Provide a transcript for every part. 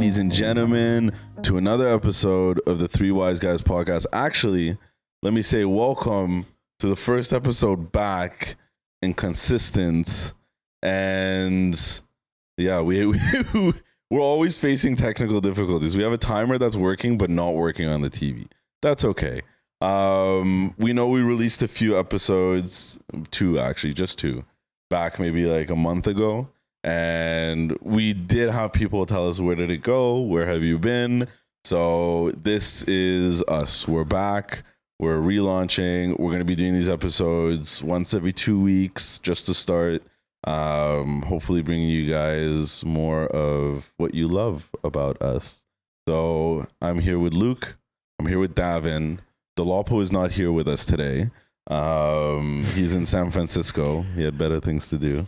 ladies and gentlemen, to another episode of the Three Wise Guys podcast. Actually, let me say welcome to the first episode back and consistent. And yeah, we're always facing technical difficulties. We have a timer that's working but not working on the TV. That's okay. We know we released a few episodes, just two, back maybe like a month ago. And we did have people tell us, where did it go? Where have you been? So this is us. We're back. We're relaunching. We're going to be doing these episodes once every 2 weeks just to start. Hopefully bringing you guys more of what you love about us. So I'm here with Luke. I'm here with Davin. Dolapo is not here with us today. He's in San Francisco. He had better things to do.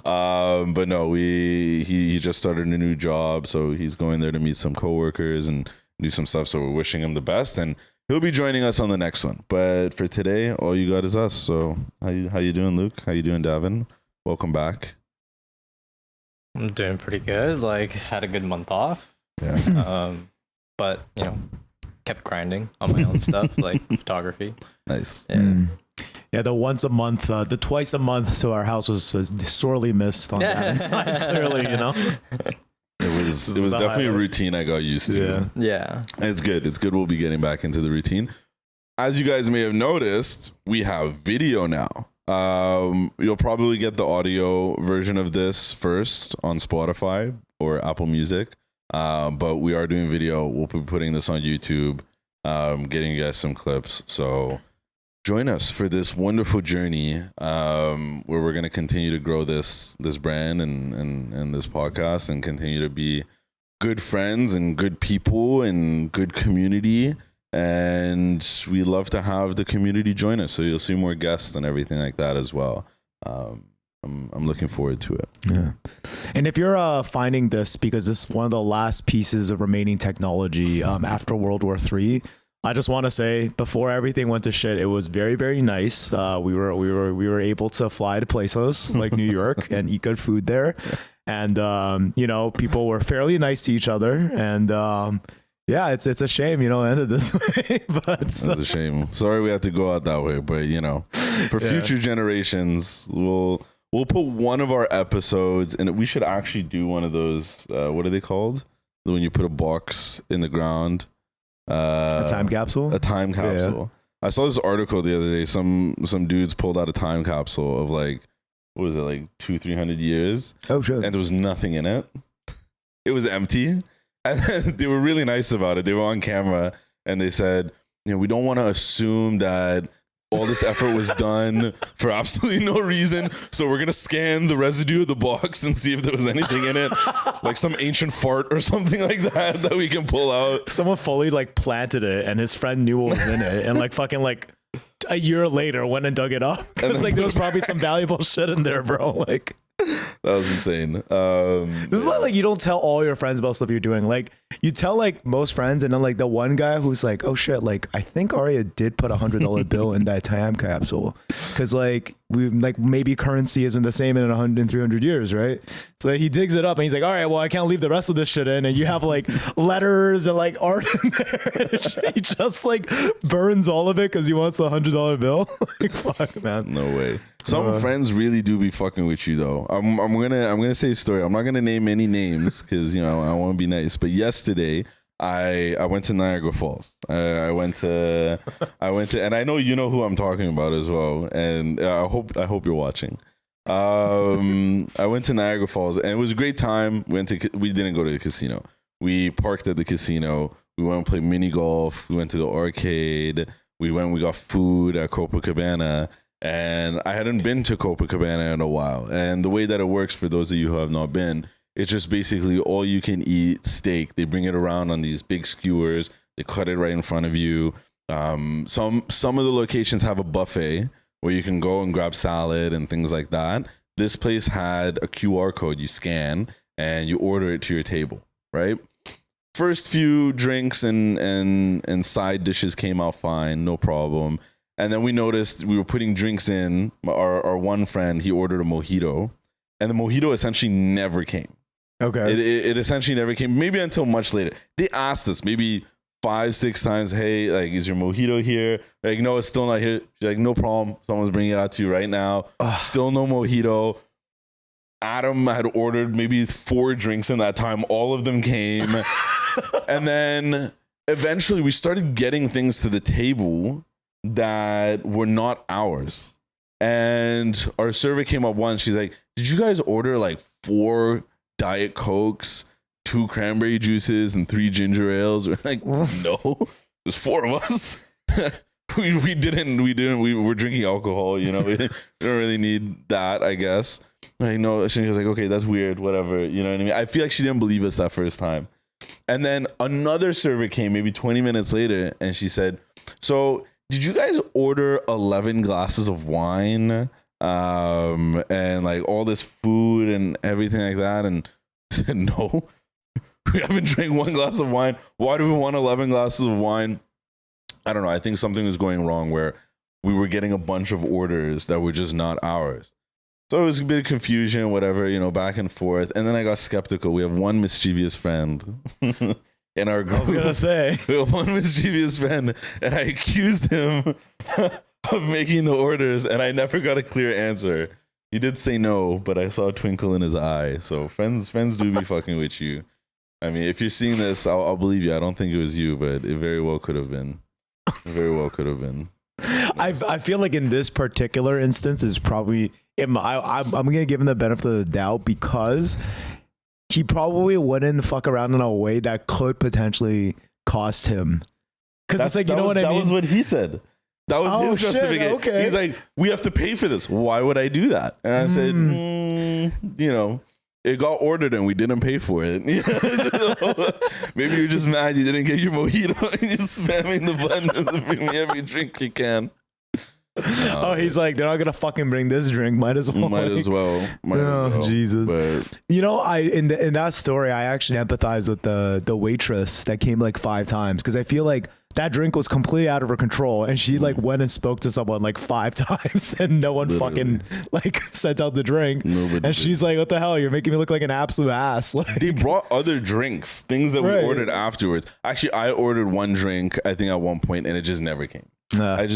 But no, he just started a new job, so he's going there to meet some coworkers and do some stuff. So we're wishing him the best, and he'll be joining us on the next one. But for today, all you got is us. So how you doing, Luke? How you doing, Davin? Welcome back. I'm doing pretty good. Like, had a good month off. Yeah. But kept grinding on my own stuff, like photography. Nice. Yeah, the once a month, the twice a month, so our house was sorely missed on that side, clearly, It was definitely a routine I got used to. Yeah. It's good. We'll be getting back into the routine. As you guys may have noticed, we have video now. You'll probably get the audio version of this first on Spotify or Apple Music. But we are doing video. We'll be putting this on YouTube, getting you guys some clips. So join us for this wonderful journey, where we're going to continue to grow this brand and this podcast, and continue to be good friends and good people and good community. And we love to have the community join us. So you'll see more guests and everything like that as well. I'm looking forward to it. Yeah. And if you're finding this because this is one of the last pieces of remaining technology after World War III, I just want to say, before everything went to shit, it was very, very nice. We were able to fly to places like New York and eat good food there. And people were fairly nice to each other. And yeah, it's a shame, it ended this way. But it's a shame. Sorry we had to go out that way, but for future generations, we'll put one of our episodes, and we should actually do one of those. What are they called? When you put a box in the ground. A time capsule? A time capsule. Yeah. I saw this article the other day. Some dudes pulled out a time capsule of like 200-300 years. Oh, shit. And there was nothing in it. It was empty. And they were really nice about it. They were on camera and they said, we don't want to assume that all this effort was done for absolutely no reason. So we're going to scan the residue of the box and see if there was anything in it, like some ancient fart or something like that we can pull out. Someone fully planted it and his friend knew what was in it. And a year later went and dug it up. Because there was probably some valuable shit in there, bro. That was insane. This is why you don't tell all your friends about stuff you're doing. You tell most friends, and then the one guy who's like, oh shit, I think Arya did put $100 bill in that time capsule, because we maybe currency isn't the same in 100 and 300 years, right? So he digs it up and he's like, all right, well, I can't leave the rest of this shit in, and you have letters and art in there. He just burns all of it because he wants the $100 bill. Fuck, man. No way. Some friends really do be fucking with you though. I'm gonna say a story. I'm not gonna name any names because I want to be nice. But yesterday I went to Niagara Falls. I went to and I know you know who I'm talking about as well. And I hope you're watching. I went to Niagara Falls and it was a great time. We didn't go to the casino. We parked at the casino. We went and played mini golf. We went to the arcade. We got food at Copacabana. And I hadn't been to Copacabana in a while. And the way that it works, for those of you who have not been, it's just basically all you can eat steak. They bring it around on these big skewers. They cut it right in front of you. Some of the locations have a buffet where you can go and grab salad and things like that. This place had a QR code you scan and you order it to your table, right? First few drinks and side dishes came out fine, no problem. And then we noticed we were putting drinks in. Our one friend, he ordered a mojito, and the mojito essentially never came. Okay. It essentially never came, maybe until much later. They asked us maybe 5-6 times, hey, like, is your mojito here? Like, no, it's still not here. She's like, no problem. Someone's bringing it out to you right now. Still no mojito. Adam had ordered maybe 4 drinks in that time. All of them came. And then eventually we started getting things to the table that were not ours. And our server came up once. She's like, did you guys order like 4 Diet Cokes, 2 cranberry juices, and 3 ginger ales? We're like, no, there's 4 of us. we didn't. We were drinking alcohol, you know. We don't really need that, I guess. Like, no, she was like, okay, that's weird, whatever. You know what I mean? I feel like she didn't believe us that first time. And then another server came maybe 20 minutes later, and she said, so did you guys order 11 glasses of wine? And like all this food and everything like that? And I said, no, we haven't drank 1 glass of wine. Why do we want 11 glasses of wine? I don't know. I think something was going wrong where we were getting a bunch of orders that were just not ours. So it was a bit of confusion, whatever, you know, back and forth. And then I got skeptical. We have one mischievous friend in our group. I was going to say. We have one mischievous friend, and I accused him of making the orders, and I never got a clear answer. He did say no, but I saw a twinkle in his eye. So friends do be fucking with you. I mean, if you're seeing this, I'll believe you. I don't think it was you, but it very well could have been. It very well could have been. I feel like in this particular instance is probably I'm gonna give him the benefit of the doubt because he probably wouldn't fuck around in a way that could potentially cost him. Because it's like, you know what I mean? That was what he said. That was his justification. Okay. He's like, we have to pay for this. Why would I do that? And I said, you know, it got ordered and we didn't pay for it. So maybe you're just mad you didn't get your mojito and you're spamming the button to bring me every drink you can. No, he's like, they're not gonna fucking bring this drink. Might as well. Might as well. Jesus. But you know, in that story, I actually empathize with the waitress that came like 5 times because I feel like that drink was completely out of her control, and she like went and spoke to someone like 5 times, and no one fucking like sent out the drink. And she's like, "What the hell? You're making me look like an absolute ass." Like, they brought other drinks, things that we ordered afterwards. Actually, I ordered one drink, I think at one point, and it just never came. I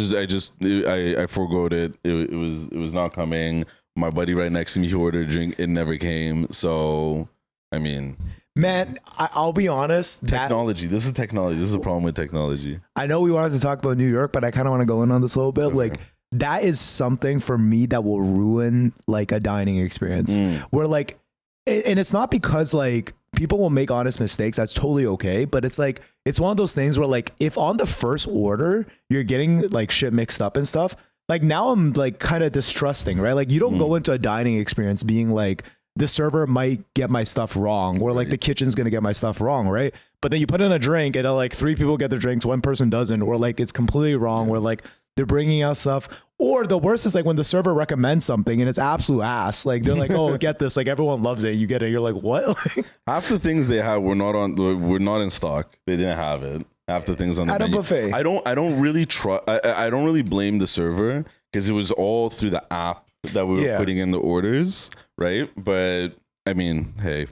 forgoed it. It was not coming. My buddy right next to me, he ordered a drink. It never came. So, I mean, man, I'll be honest. Technology. This is technology. This is a problem with technology. I know we wanted to talk about New York, but I kind of want to go in on this a little bit. Okay. Like, that is something for me that will ruin like a dining experience. Where like, and it's not because like people will make honest mistakes. That's totally okay. But it's like, it's one of those things where like, if on the first order, you're getting like shit mixed up and stuff, like now I'm like kind of distrusting, right? Like you don't go into a dining experience being like, the server might get my stuff wrong, or like the kitchen's going to get my stuff wrong. Right. But then you put in a drink and like 3 people get their drinks, 1 person doesn't, or like it's completely wrong. Where like they're bringing out stuff, or the worst is like when the server recommends something and it's absolute ass. Like they're like, oh, get this. Like everyone loves it. You get it. You're like, what? Half the things they had were not in stock. They didn't have it. Half the things on the menu. Buffet. I don't really trust. I don't really blame the server because it was all through the app that we were putting in the orders, right? But I mean, hey,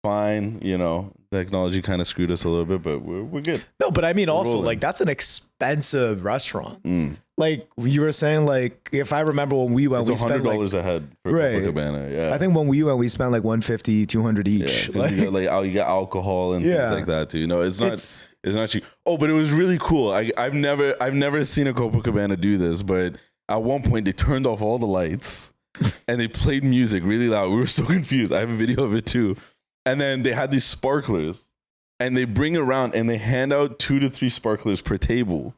fine. You know, technology kind of screwed us a little bit, but we're good. No, but I mean, also like that's an expensive restaurant. Like you were saying, like if I remember when we went, it's we spent $100 a head for Copacabana. Yeah, I think when we went, we spent like 150, 200 each. Yeah, like, you get alcohol and things like that too. You know, it's not cheap. Oh, but it was really cool. I've never seen a Copacabana do this, but at one point they turned off all the lights and they played music really loud. We were so confused. I have a video of it too. And then they had these sparklers and they bring around and they hand out 2 to 3 sparklers per table.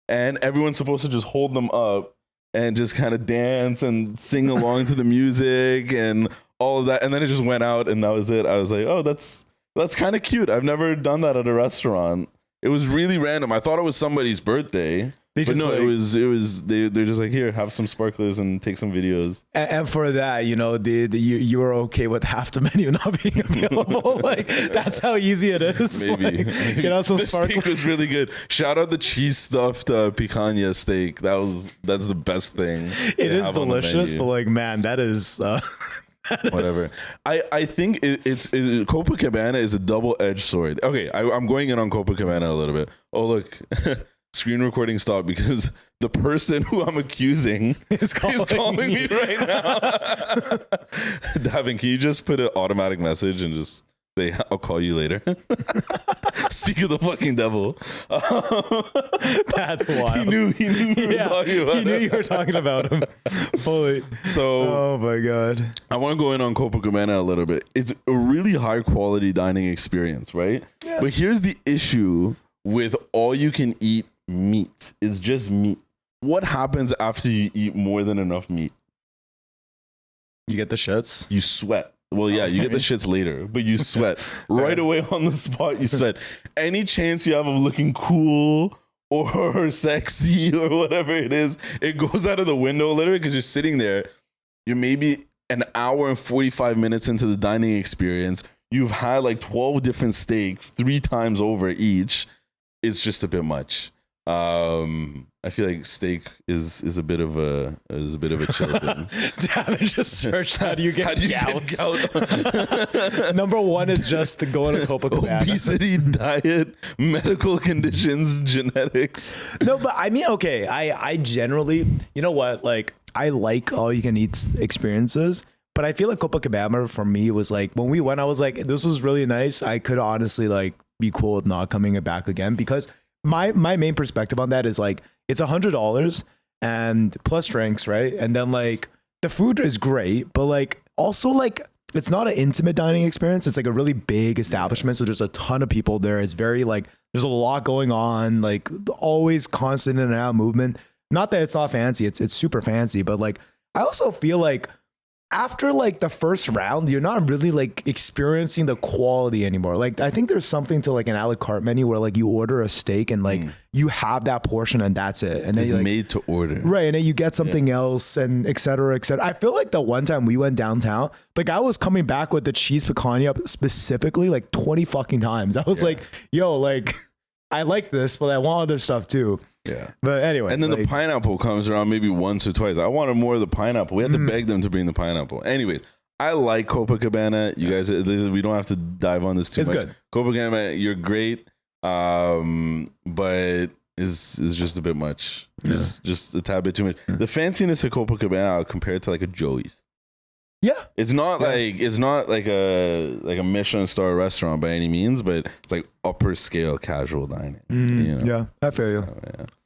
And everyone's supposed to just hold them up and just kind of dance and sing along to the music and all of that. And then it just went out and that was it. I was like, oh, that's kind of cute. I've never done that at a restaurant. It was really random. I thought it was somebody's birthday. But no, like, it was they're just like, here, have some sparklers and take some videos. And for that, you know, you were okay with half the menu not being available. Like that's how easy it is. Maybe. Like, get out some sparklers. The steak was really good. Shout out the cheese stuffed picanha steak. That's the best thing. It is delicious, but like, man, that is whatever. I think it's Copacabana is a double-edged sword. Okay, I'm going in on Copacabana a little bit. Oh look, screen recording stopped because the person who I'm accusing is calling me right now. Davin, can you just put an automatic message and just say, I'll call you later? Speak of the fucking devil. That's wild. He knew He knew you were talking about him. Holy. So, oh my God. I want to go in on Copacabana a little bit. It's a really high quality dining experience, right? Yeah. But here's the issue with all you can eat meat. It's just meat. What happens after you eat more than enough meat? You get the shits? You sweat. Well, yeah, you get the shits later, but you sweat right away on the spot. You sweat. Any chance you have of looking cool or sexy or whatever it is, it goes out of the window literally because you're sitting there. You're maybe an hour and 45 minutes into the dining experience. You've had like 12 different steaks 3 times over each. It's just a bit much. I feel like steak is a bit of a chill thing. Davin just searched how do you get gout? Number 1 is just to go to Copacabana. Obesity, diet, medical conditions, genetics. No, but I mean, okay, I generally, you know what, like I like all you can eat experiences, but I feel like Copacabana for me was like when we went, I was like, this was really nice. I could honestly like be cool with not coming back again because my main perspective on that is like it's $100 and plus drinks, right? And then like the food is great, but like also like it's not an intimate dining experience. It's like a really big establishment, so there's a ton of people there. It's very like there's a lot going on, like always constant in and out movement. Not that it's not fancy, it's super fancy, but like I also feel like after like the first round, you're not really like experiencing the quality anymore. Like I think there's something to like an a la carte menu where like you order a steak and like you have that portion and that's it. And then it's like, made to order. Right. And then you get something else and et cetera, et cetera. I feel like the one time we went downtown, like I was coming back with the cheese picanha up specifically like 20 fucking times. I was like, yo, like I like this, but I want other stuff too. Yeah. But anyway. And then like, the pineapple comes around maybe once or twice. I wanted more of the pineapple. We had to beg them to bring the pineapple. Anyways, I like Copacabana. You guys, we don't have to dive on this too much. It's good. Copacabana, you're great. But is just a bit much. Just a tad bit too much. The fanciness of Copacabana compared to like a Joey's. Yeah. It's not like a Michelin star restaurant by any means, but it's like upper scale casual dining. You know? Yeah, I feel you.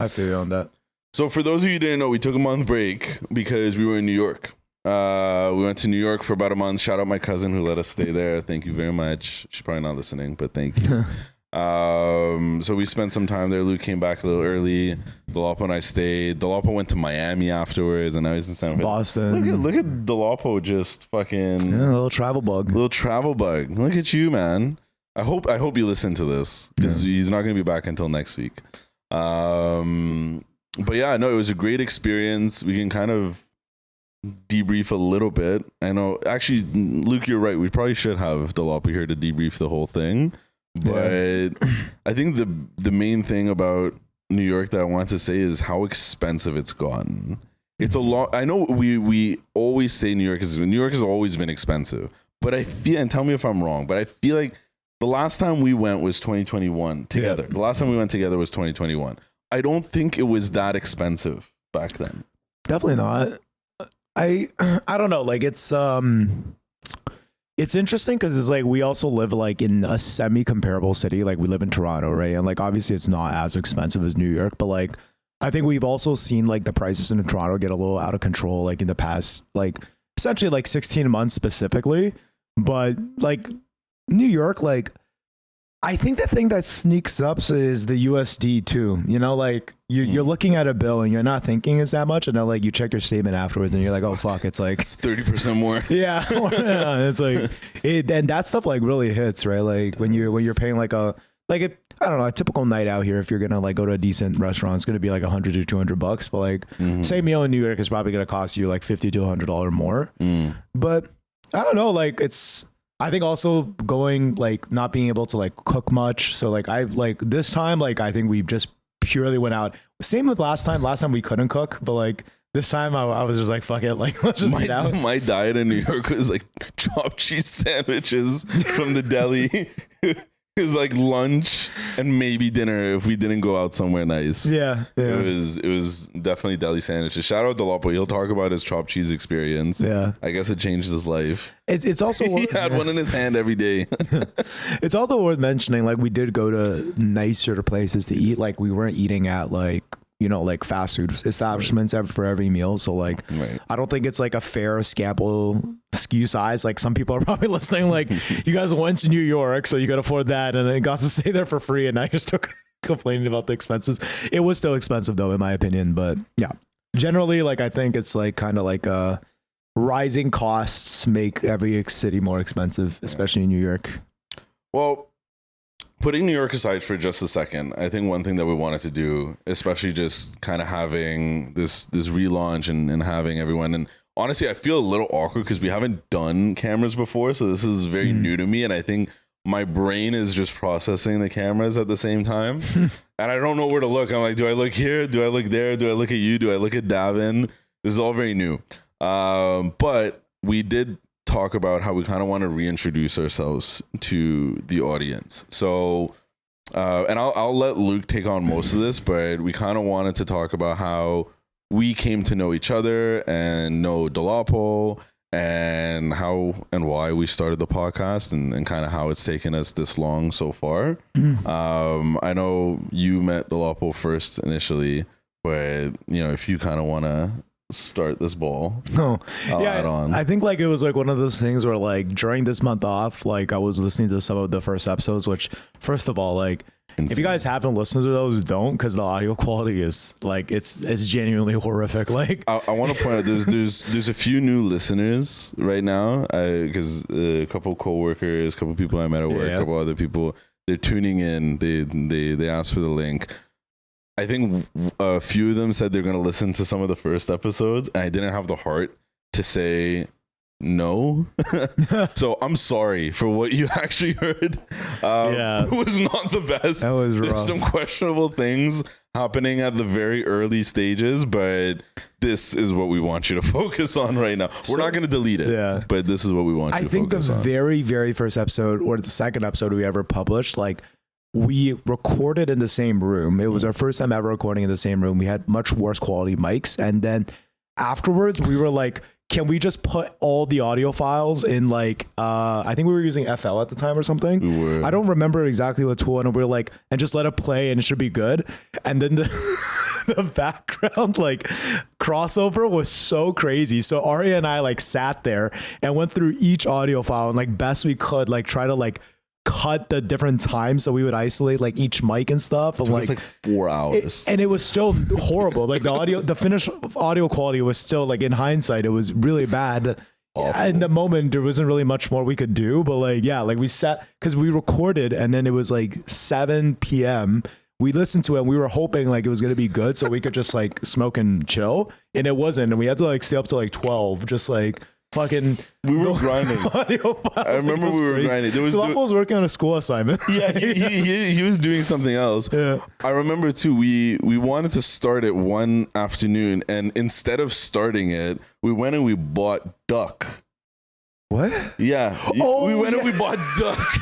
I feel you on that. So for those of you who didn't know, we took a month break because we were in New York. We went to New York for about a month. Shout out my cousin who let us stay there. Thank you very much. She's probably not listening, but thank you. So we spent some time there. Luke came back a little early. Delapo and I stayed. Delapo went to Miami afterwards, and now he's in San Francisco. Boston. Look at Delapo just fucking a little travel bug. Look at you, man. I hope you listen to this because he's not going to be back until next week. But yeah, no, it was a great experience. We can kind of debrief a little bit. I know, actually, Luke, you're right. We probably should have Delapo here to debrief the whole thing. But I think the main thing about New York that I want to say is how expensive it's gotten. It's a lot. I know we always say New York has always been expensive, but I feel, and tell me if I'm wrong, but I feel like the last time we went was 2021 together. The last time we went together was 2021. I don't think it was that expensive back then. Definitely not. I don't know. Like it's interesting because it's like we also live like in a semi-comparable city. Like we live in Toronto, right? And like obviously it's not as expensive as New York, but like I think we've also seen like the prices in Toronto get a little out of control like in the past, like essentially like 16 months specifically. But like New York, like I think the thing that sneaks up is the USD too. You know, like you're looking at a bill and you're not thinking it's that much, and then like you check your statement afterwards and you're like, oh fuck, it's like it's 30% more. Yeah, it's like and that stuff like really hits, right? Like when you're paying like I don't know, a typical night out here, if you're gonna like go to a decent restaurant, it's gonna be like $100 to $200. But like same meal in New York is probably gonna cost you like $50 to $100 more. But I don't know, like I think also going like not being able to like cook much. So like I like this time, like I think we just purely went out. Same with last time. Last time we couldn't cook, but like This time I was just like, fuck it, like let's just eat out. My diet in New York was like chopped cheese sandwiches from the deli. It was like lunch and maybe dinner if we didn't go out somewhere nice. Yeah. It was definitely deli sandwiches. Shout out to Lopo. He'll talk about his chopped cheese experience. Yeah. I guess it changed his life. It's also He had one in his hand every day. It's also worth mentioning, like we did go to nicer places to eat. Like we weren't eating at like, you know, like fast food establishments for every meal. So like, I don't think it's like a fair sample skew size. Like some people are probably listening, like you guys went to New York, so you could afford that and then got to stay there for free. And now you're still complaining about the expenses. It was still expensive though, in my opinion. But yeah, generally, like I think it's like kind of like rising costs make every city more expensive, especially in New York. Well, putting New York aside for just a second, I think one thing that we wanted to do, especially just kind of having this relaunch and having everyone, and honestly, I feel a little awkward because we haven't done cameras before, so this is very new to me, and I think my brain is just processing the cameras at the same time, and I don't know where to look. I'm like, do I look here? Do I look there? Do I look at you? Do I look at Davin? This is all very new, but we did talk about how we kind of want to reintroduce ourselves to the audience. So, and I'll let Luke take on most of this, but we kind of wanted to talk about how we came to know each other and know Dolapo and how and why we started the podcast and kind of how it's taken us this long so far. I know you met Dolapo first initially, but you know, if you kind of want to start this ball. I'll add on. I think like it was like one of those things where like during this month off, like I was listening to some of the first episodes, which first of all, like if you guys haven't listened to those, don't, because the audio quality is like it's genuinely horrific. Like I want to point out there's a few new listeners right now because a couple coworkers, a couple people I met at work, a couple other people, they're tuning in. They asked for the link. I think a few of them said they're going to listen to some of the first episodes, and I didn't have the heart to say no. So I'm sorry for what you actually heard. It was not the best. That was rough. There's some questionable things happening at the very early stages, but this is what we want you to focus on right now. We're not going to delete it, but this is what we want you to focus on. I think the very, very first episode, or the second episode we ever published, like we recorded in the same room. It was our first time ever recording in the same room. We had much worse quality mics. And then afterwards we were like, can we just put all the audio files in like, I think we were using FL at the time or something. We were. I don't remember exactly what tool. And we were like, and just let it play and it should be good. And then the background like crossover was so crazy. So Arya and I like sat there and went through each audio file and like best we could, like try to like cut the different times so we would isolate like each mic and stuff. And like 4 hours. And it was still horrible. Like the finished audio quality was still like, in hindsight, it was really bad. Awful. In the moment, there wasn't really much more we could do. But like, yeah, like we sat, because we recorded and then it was like 7 p.m. We listened to it and we were hoping like it was going to be good so we could just like smoke and chill. And it wasn't. And we had to like stay up to like 12, just like fucking. We were grinding. I remember we were grinding. Dolapo was working on a school assignment. Yeah, he was doing something else. Yeah. I remember too, we wanted to start it one afternoon, and instead of starting it, we went and we bought duck. What? Yeah. We went and we bought duck.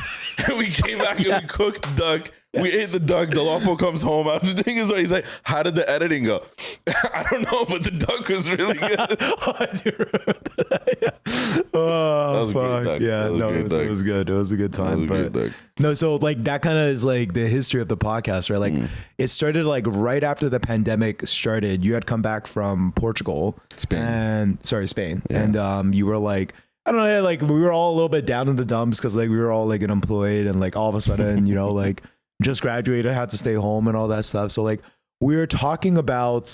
And we came back and we cooked duck. Yes. We ate the duck. Dolapo comes home after doing his way. He's like, how did the editing go? I don't know, but the duck was really good. I do remember that. Yeah. Oh, fuck. Yeah, no, it was good. It was a good time. But no, so like that kind of is like the history of the podcast, right? Like it started like right after the pandemic started. You had come back from Spain. Yeah. And you were like, I don't know, like we were all a little bit down in the dumps because like we were all like unemployed and like all of a sudden, you know, like just graduated, had to stay home and all that stuff. So like we were talking about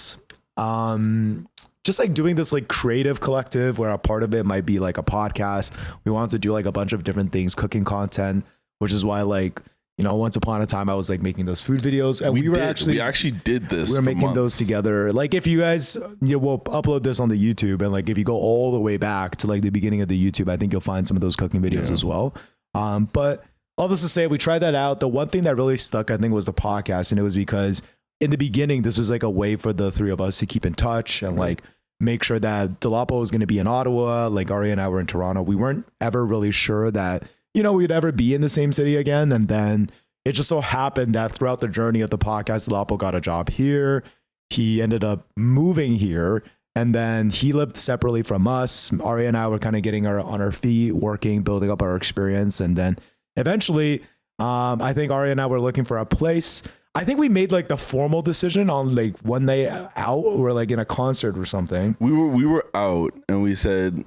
just like doing this like creative collective where a part of it might be like a podcast. We wanted to do like a bunch of different things, cooking content, which is why like, you know, once upon a time I was like making those food videos and we actually did this. We were making those together. Like if you guys, we'll upload this on the YouTube, and like if you go all the way back to like the beginning of the YouTube, I think you'll find some of those cooking videos as well. But all this to say, we tried that out. The one thing that really stuck, I think, was the podcast, and it was because in the beginning this was like a way for the three of us to keep in touch and like make sure that Delapo was going to be in Ottawa. Like Arya and I were in Toronto. We weren't ever really sure that, you know, we'd ever be in the same city again. And then it just so happened that throughout the journey of the podcast, Delapo got a job here. He ended up moving here. And then he lived separately from us. Arya and I were kind of getting on our feet, working, building up our experience. And then eventually, I think Arya and I were looking for a place. I think we made like the formal decision on like one night out or like in a concert or something. We were out and we said,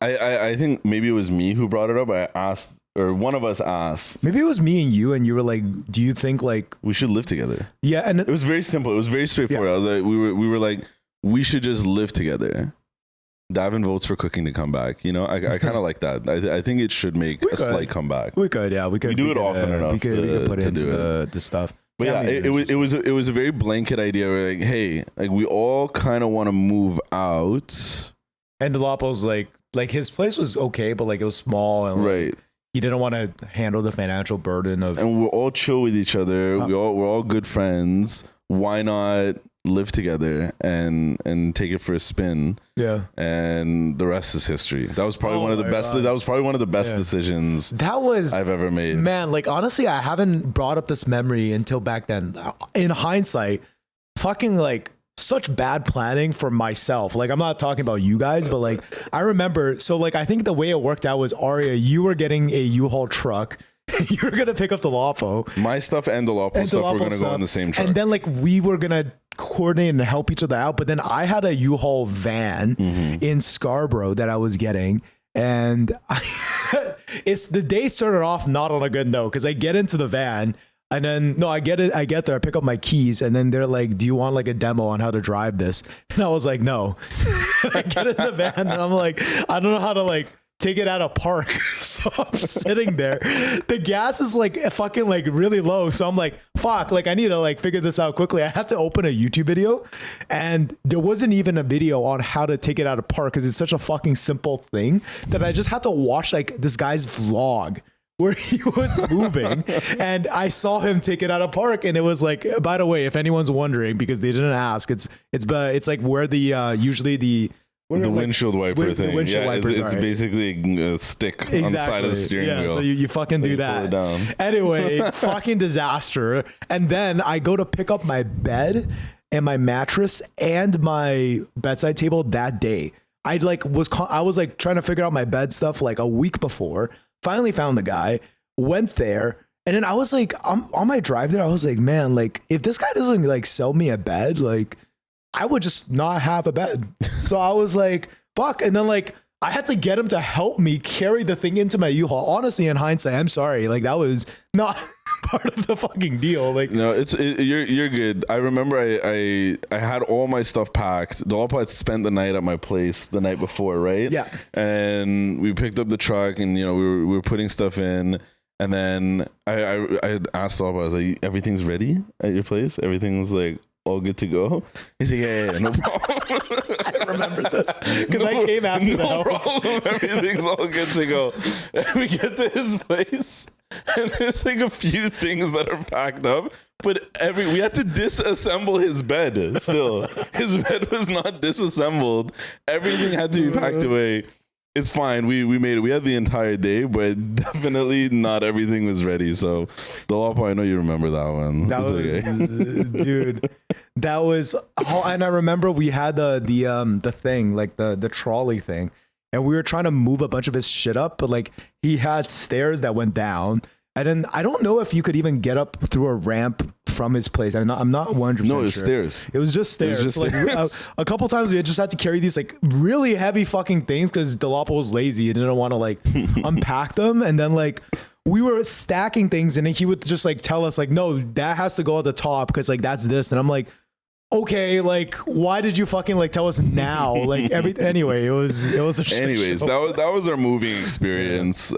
I think maybe it was me who brought it up. I asked, or one of us asked. Maybe it was me and you were like, do you think like we should live together? Yeah. And it was very simple. It was very straightforward. I was like, we were like, we should just live together. Davin votes for Cooking to come back. You know, I kind of like that. I think it should make a slight comeback. We could, yeah. We do it often enough. We could put into the stuff. But yeah, it was a very blanket idea. Where like, hey, like we all kind of want to move out. And Delapo's like his place was okay, but like it was small and right. He didn't want to handle the financial burden of. And we're all chill with each other. We're all good friends. Why not live together and take it for a spin? Yeah. And the rest is history. That was probably one of the best. That was probably one of the best decisions I've ever made. Man, like honestly, I haven't brought up this memory until back then. In hindsight, fucking like such bad planning for myself. Like I'm not talking about you guys, but like I remember. So like I think the way it worked out was Arya, you were getting a U-Haul truck. You were gonna pick up Delapo. My stuff and Delapo stuff were gonna go on the same truck. And then like we were gonna coordinate and help each other out. But then I had a U-Haul van in Scarborough that I was getting. And it's the day started off not on a good note because I get into the van and then I get there, I pick up my keys, and then they're like, do you want like a demo on how to drive this? And I was like, no. I get in the van and I'm like, I don't know how to like take it out of park. So I'm sitting there. The gas is like fucking like really low. So I'm like, fuck, like I need to like figure this out quickly. I have to open a YouTube video, and there wasn't even a video on how to take it out of park because it's such a fucking simple thing that I just had to watch like this guy's vlog where he was moving and I saw him take it out of park, and it was like, by the way, if anyone's wondering, because they didn't ask, it's like where the usually the windshield wiper thing. It's right. basically a stick on the side of the steering wheel. So you fucking do that. Anyway, fucking disaster. And then I go to pick up my bed and my mattress and my bedside table that day. I was like trying to figure out my bed stuff like a week before. Finally found the guy, went there. And then I was like, on my drive there, I was like, man, like if this guy doesn't like sell me a bed, like I would just not have a bed. So I was like, fuck. And then like, I had to get him to help me carry the thing into my U-Haul. Honestly, in hindsight, I'm sorry. Like that was not part of the fucking deal. Like, no, you're good. I remember I had all my stuff packed. Delapo had spent the night at my place the night before, right? Yeah. And we picked up the truck, and you know we were putting stuff in. And then I asked Delapo, I was like, everything's ready at your place? Everything's like all good to go? He's like, yeah, no problem. I remember this because I came after the help. Problem. Everything's all good to go. And we get to his place, and there's like a few things that are packed up, but we had to disassemble his bed. Still, his bed was not disassembled. Everything had to be packed away. It's fine. We made it. We had the entire day, but definitely not everything was ready. So, Delapo, I know you remember that one. That was, okay. Dude. That was. Oh, and I remember we had the thing, like the trolley thing, and we were trying to move a bunch of his shit up, but like he had stairs that went down, and then I don't know if you could even get up through a ramp from his place. I'm not 100% No, it was sure. stairs. It was just stairs. It was just stairs. Like, a couple times we just had to carry these like really heavy fucking things because Delapo was lazy and didn't want to like unpack them. And then like we were stacking things, and he would just like tell us like, no, that has to go at the top because like that's this. And I'm like, okay, like why did you fucking like tell us now? Like anyway, it was a shit anyways show. that was our moving experience.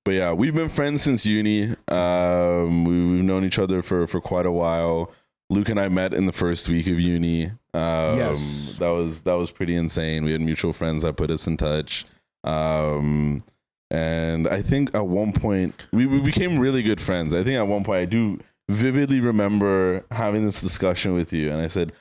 But yeah, we've been friends since uni. We've known each other for quite a while. Luke and I met in the first week of uni. Yes. That was pretty insane. We had mutual friends that put us in touch. And I think at one point we became really good friends. I think at one point I do vividly remember having this discussion with you, and I said,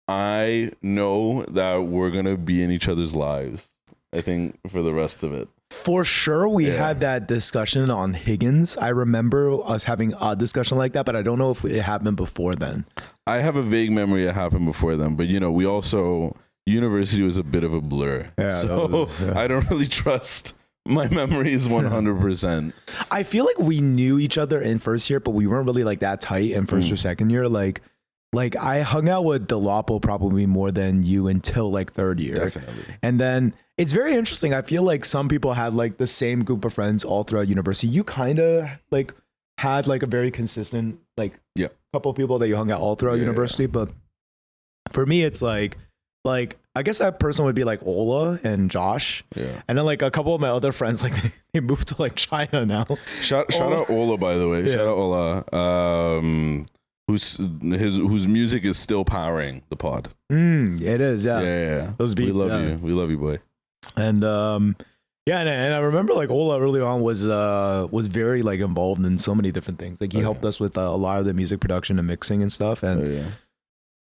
I know that we're gonna be in each other's lives. I think for the rest of it. For sure, we had that discussion on Higgins. I remember us having a discussion like that, but I don't know if it happened before then. I have a vague memory it happened before then, but we also university was a bit of a blur. Yeah, so I don't really trust my memories 100%. I feel like we knew each other in first year, but we weren't really like that tight in first or second year. Like I hung out with Delapo probably more than you until like third year. Definitely. And then it's very interesting. I feel like some people had like the same group of friends all throughout university. You kind of like had like a very consistent like couple of people that you hung out all throughout university. But for me, it's like I guess that person would be like Ola and Josh. Yeah. And then like a couple of my other friends, like they moved to like China now. Shout out Ola, by the way. Yeah. Shout out Ola. Whose music is still powering the pod. It is, yeah. Yeah. Those beats. We love you. We love you, boy. And and I remember like Ola early on was very like involved in so many different things. Like he helped us with a lot of the music production and mixing and stuff. And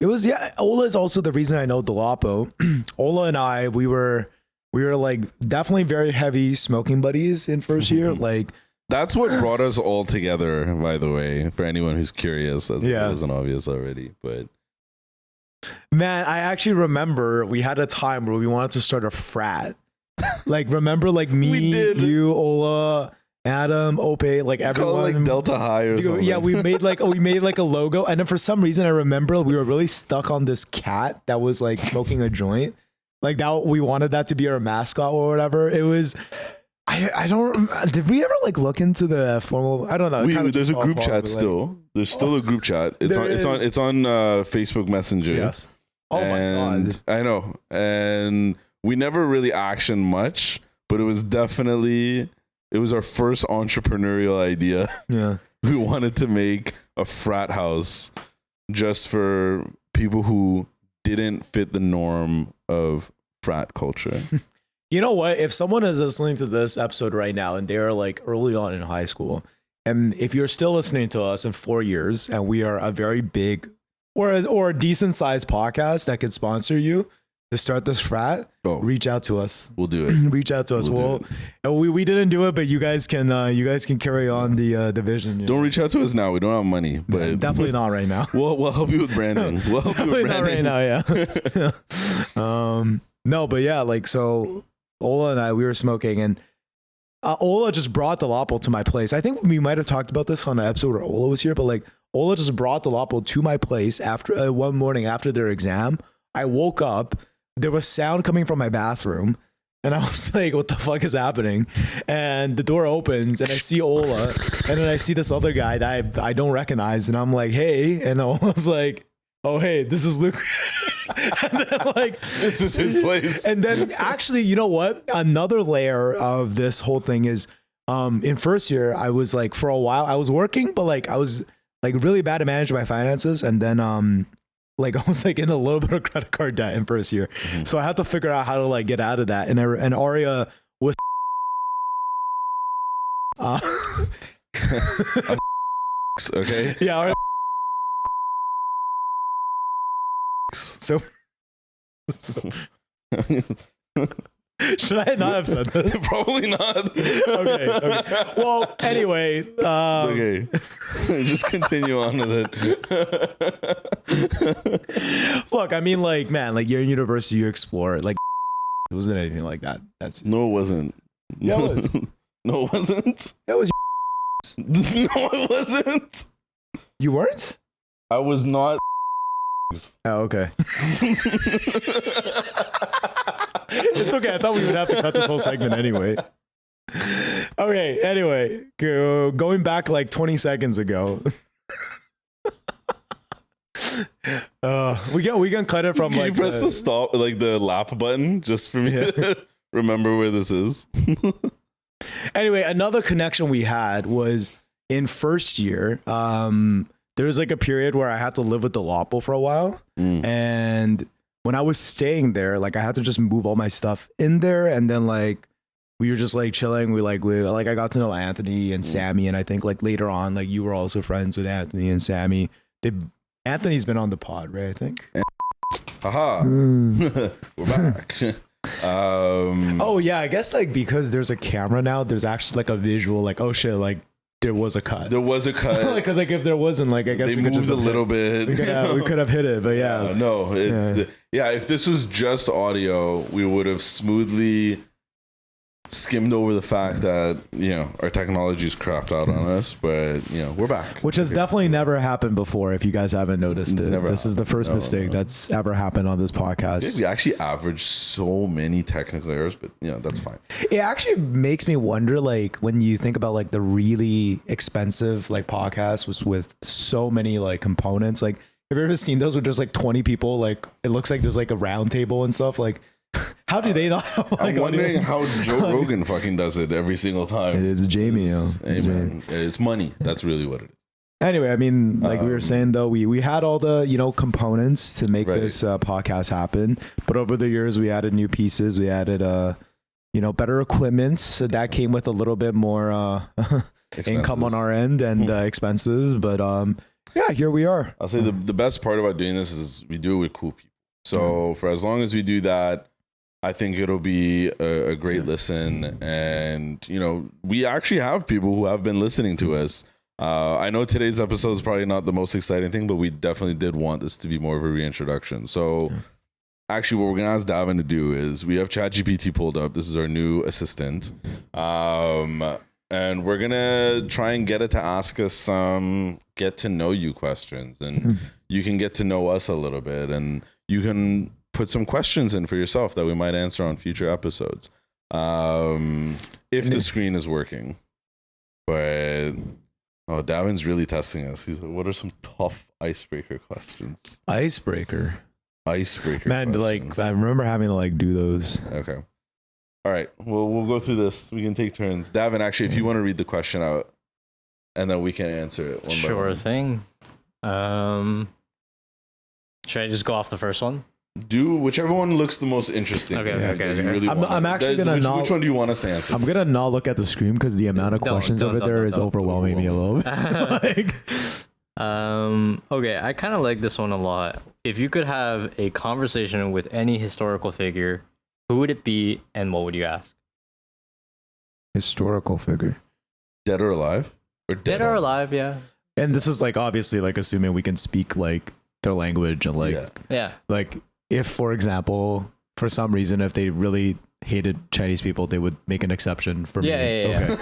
it was Ola is also the reason I know Delapo. Ola and I we were like definitely very heavy smoking buddies in first year. Like that's what brought us all together, by the way, for anyone who's curious. It wasn't obvious already, but man, I actually remember we had a time where we wanted to start a frat. Like remember like me, you, Ola, Adam, Ope, like everyone, like Delta High or something. Yeah, we made like a logo, and then for some reason I remember we were really stuck on this cat that was like smoking a joint. Like that, we wanted that to be our mascot or whatever. It was. I don't. Did we ever like look into the formal? I don't know. There's a group chat still. There's still a group chat. It's on Facebook Messenger. Yes. Oh my god. I know. And we never really actioned much, but it was our first entrepreneurial idea. Yeah. We wanted to make a frat house just for people who didn't fit the norm of frat culture. You know what? If someone is listening to this episode right now and they're like early on in high school, and if you're still listening to us in 4 years and we are a very big or a decent sized podcast that could sponsor you to start this frat, reach out to us. We'll do it. Reach out to us. We didn't do it, but you guys can carry on the vision. Don't reach out to us now. We don't have money, but definitely not right now. We'll help you with branding. We'll help you with branding. Not right now, yeah. No, but yeah, like so. Ola and I, we were smoking, and Ola just brought Delapo to my place. I think we might have talked about this on an episode where Ola was here, but like Ola just brought Delapo to my place after one morning after their exam. I woke up, there was sound coming from my bathroom, and I was like, what the fuck is happening? And the door opens, and I see Ola, and then I see this other guy that I don't recognize, and I'm like, hey, and Ola's like, oh, hey, this is Luke. And then like this is his place. And then actually, you know what? Another layer of this whole thing is in first year, I was like for a while I was working, but like I was like really bad at managing my finances. And then like I was like in a little bit of credit card debt in first year. Mm-hmm. So I had to figure out how to like get out of that. And Arya was okay. Yeah, Arya. So should I not have said this? Probably not. Okay. Well, anyway, okay. Just continue on with it. Look, I mean, like, man, like you're in university, you explore. Like, it wasn't anything like that. No, it wasn't. Yeah, it was. No, it wasn't. That was. No, it wasn't. You weren't? I was not. Oh, okay. It's okay. I thought we would have to cut this whole segment anyway. Okay. Anyway, going back like 20 seconds ago. We can cut it from. Can like you press the stop, like the lap button, just for me to remember where this is. Anyway, another connection we had was in first year. There was like a period where I had to live with Delapo for a while. And when I was staying there, like I had to just move all my stuff in there. And then like, we were just like chilling. I got to know Anthony and Sammy. And I think like later on, like you were also friends with Anthony and Sammy. Anthony's been on the pod, right? I think. Haha. We're back. Oh yeah, I guess like because there's a camera now, there's actually like a visual, like oh shit, like there was a cut. There was a cut. Because like if there wasn't, like I guess they we could moved just a little bit. We could have hit it, but yeah. No, it's if this was just audio, we would have smoothly skimmed over the fact that our technology's crapped out on us, but we're back, which has definitely never happened before. If you guys haven't noticed it, this is the first mistake that's ever happened on this podcast. We actually averaged so many technical errors, but that's fine. It actually makes me wonder, like when you think about like the really expensive like podcasts with so many like components, like have you ever seen those with just like 20 people? Like it looks like there's like a round table and stuff. Like how do they not have, like, I'm wondering how Joe Rogan fucking does it every single time. It's Jamie. It's money. That's really what it is. Anyway, I mean, like we were saying though, we had all the components to make this podcast happen, but over the years we added new pieces. We added better equipment, so that came with a little bit more income on our end and expenses. But yeah, here we are. I'll say the best part about doing this is we do it with cool people. So for as long as we do that, I think it'll be a great listen. And, we actually have people who have been listening to us. I know today's episode is probably not the most exciting thing, but we definitely did want this to be more of a reintroduction. So actually what we're going to ask Davin to do is we have Chat GPT pulled up. This is our new assistant. And we're going to try and get it to ask us some get to know you questions. And you can get to know us a little bit. And you can put some questions in for yourself that we might answer on future episodes. If the screen is working. But Davin's really testing us. He's like, what are some tough icebreaker questions? Icebreaker Man, questions. Like I remember having to like do those. Okay. All right. Well, we'll go through this. We can take turns. Davin, actually, if you want to read the question out and then we can answer it. Sure thing. Should I just go off the first one? Do whichever one looks the most interesting. Okay. Really I'm actually gonna not. Which one do you want us to answer? I'm gonna not look at the screen because the amount of questions over there is overwhelming me a little bit. Okay, I kind of like this one a lot. If you could have a conversation with any historical figure, who would it be, and what would you ask? Historical figure, dead or alive, or dead or alive? Yeah. And this is like obviously like assuming we can speak like their language and like like if for example for some reason if they really hated Chinese people they would make an exception for me. Yeah.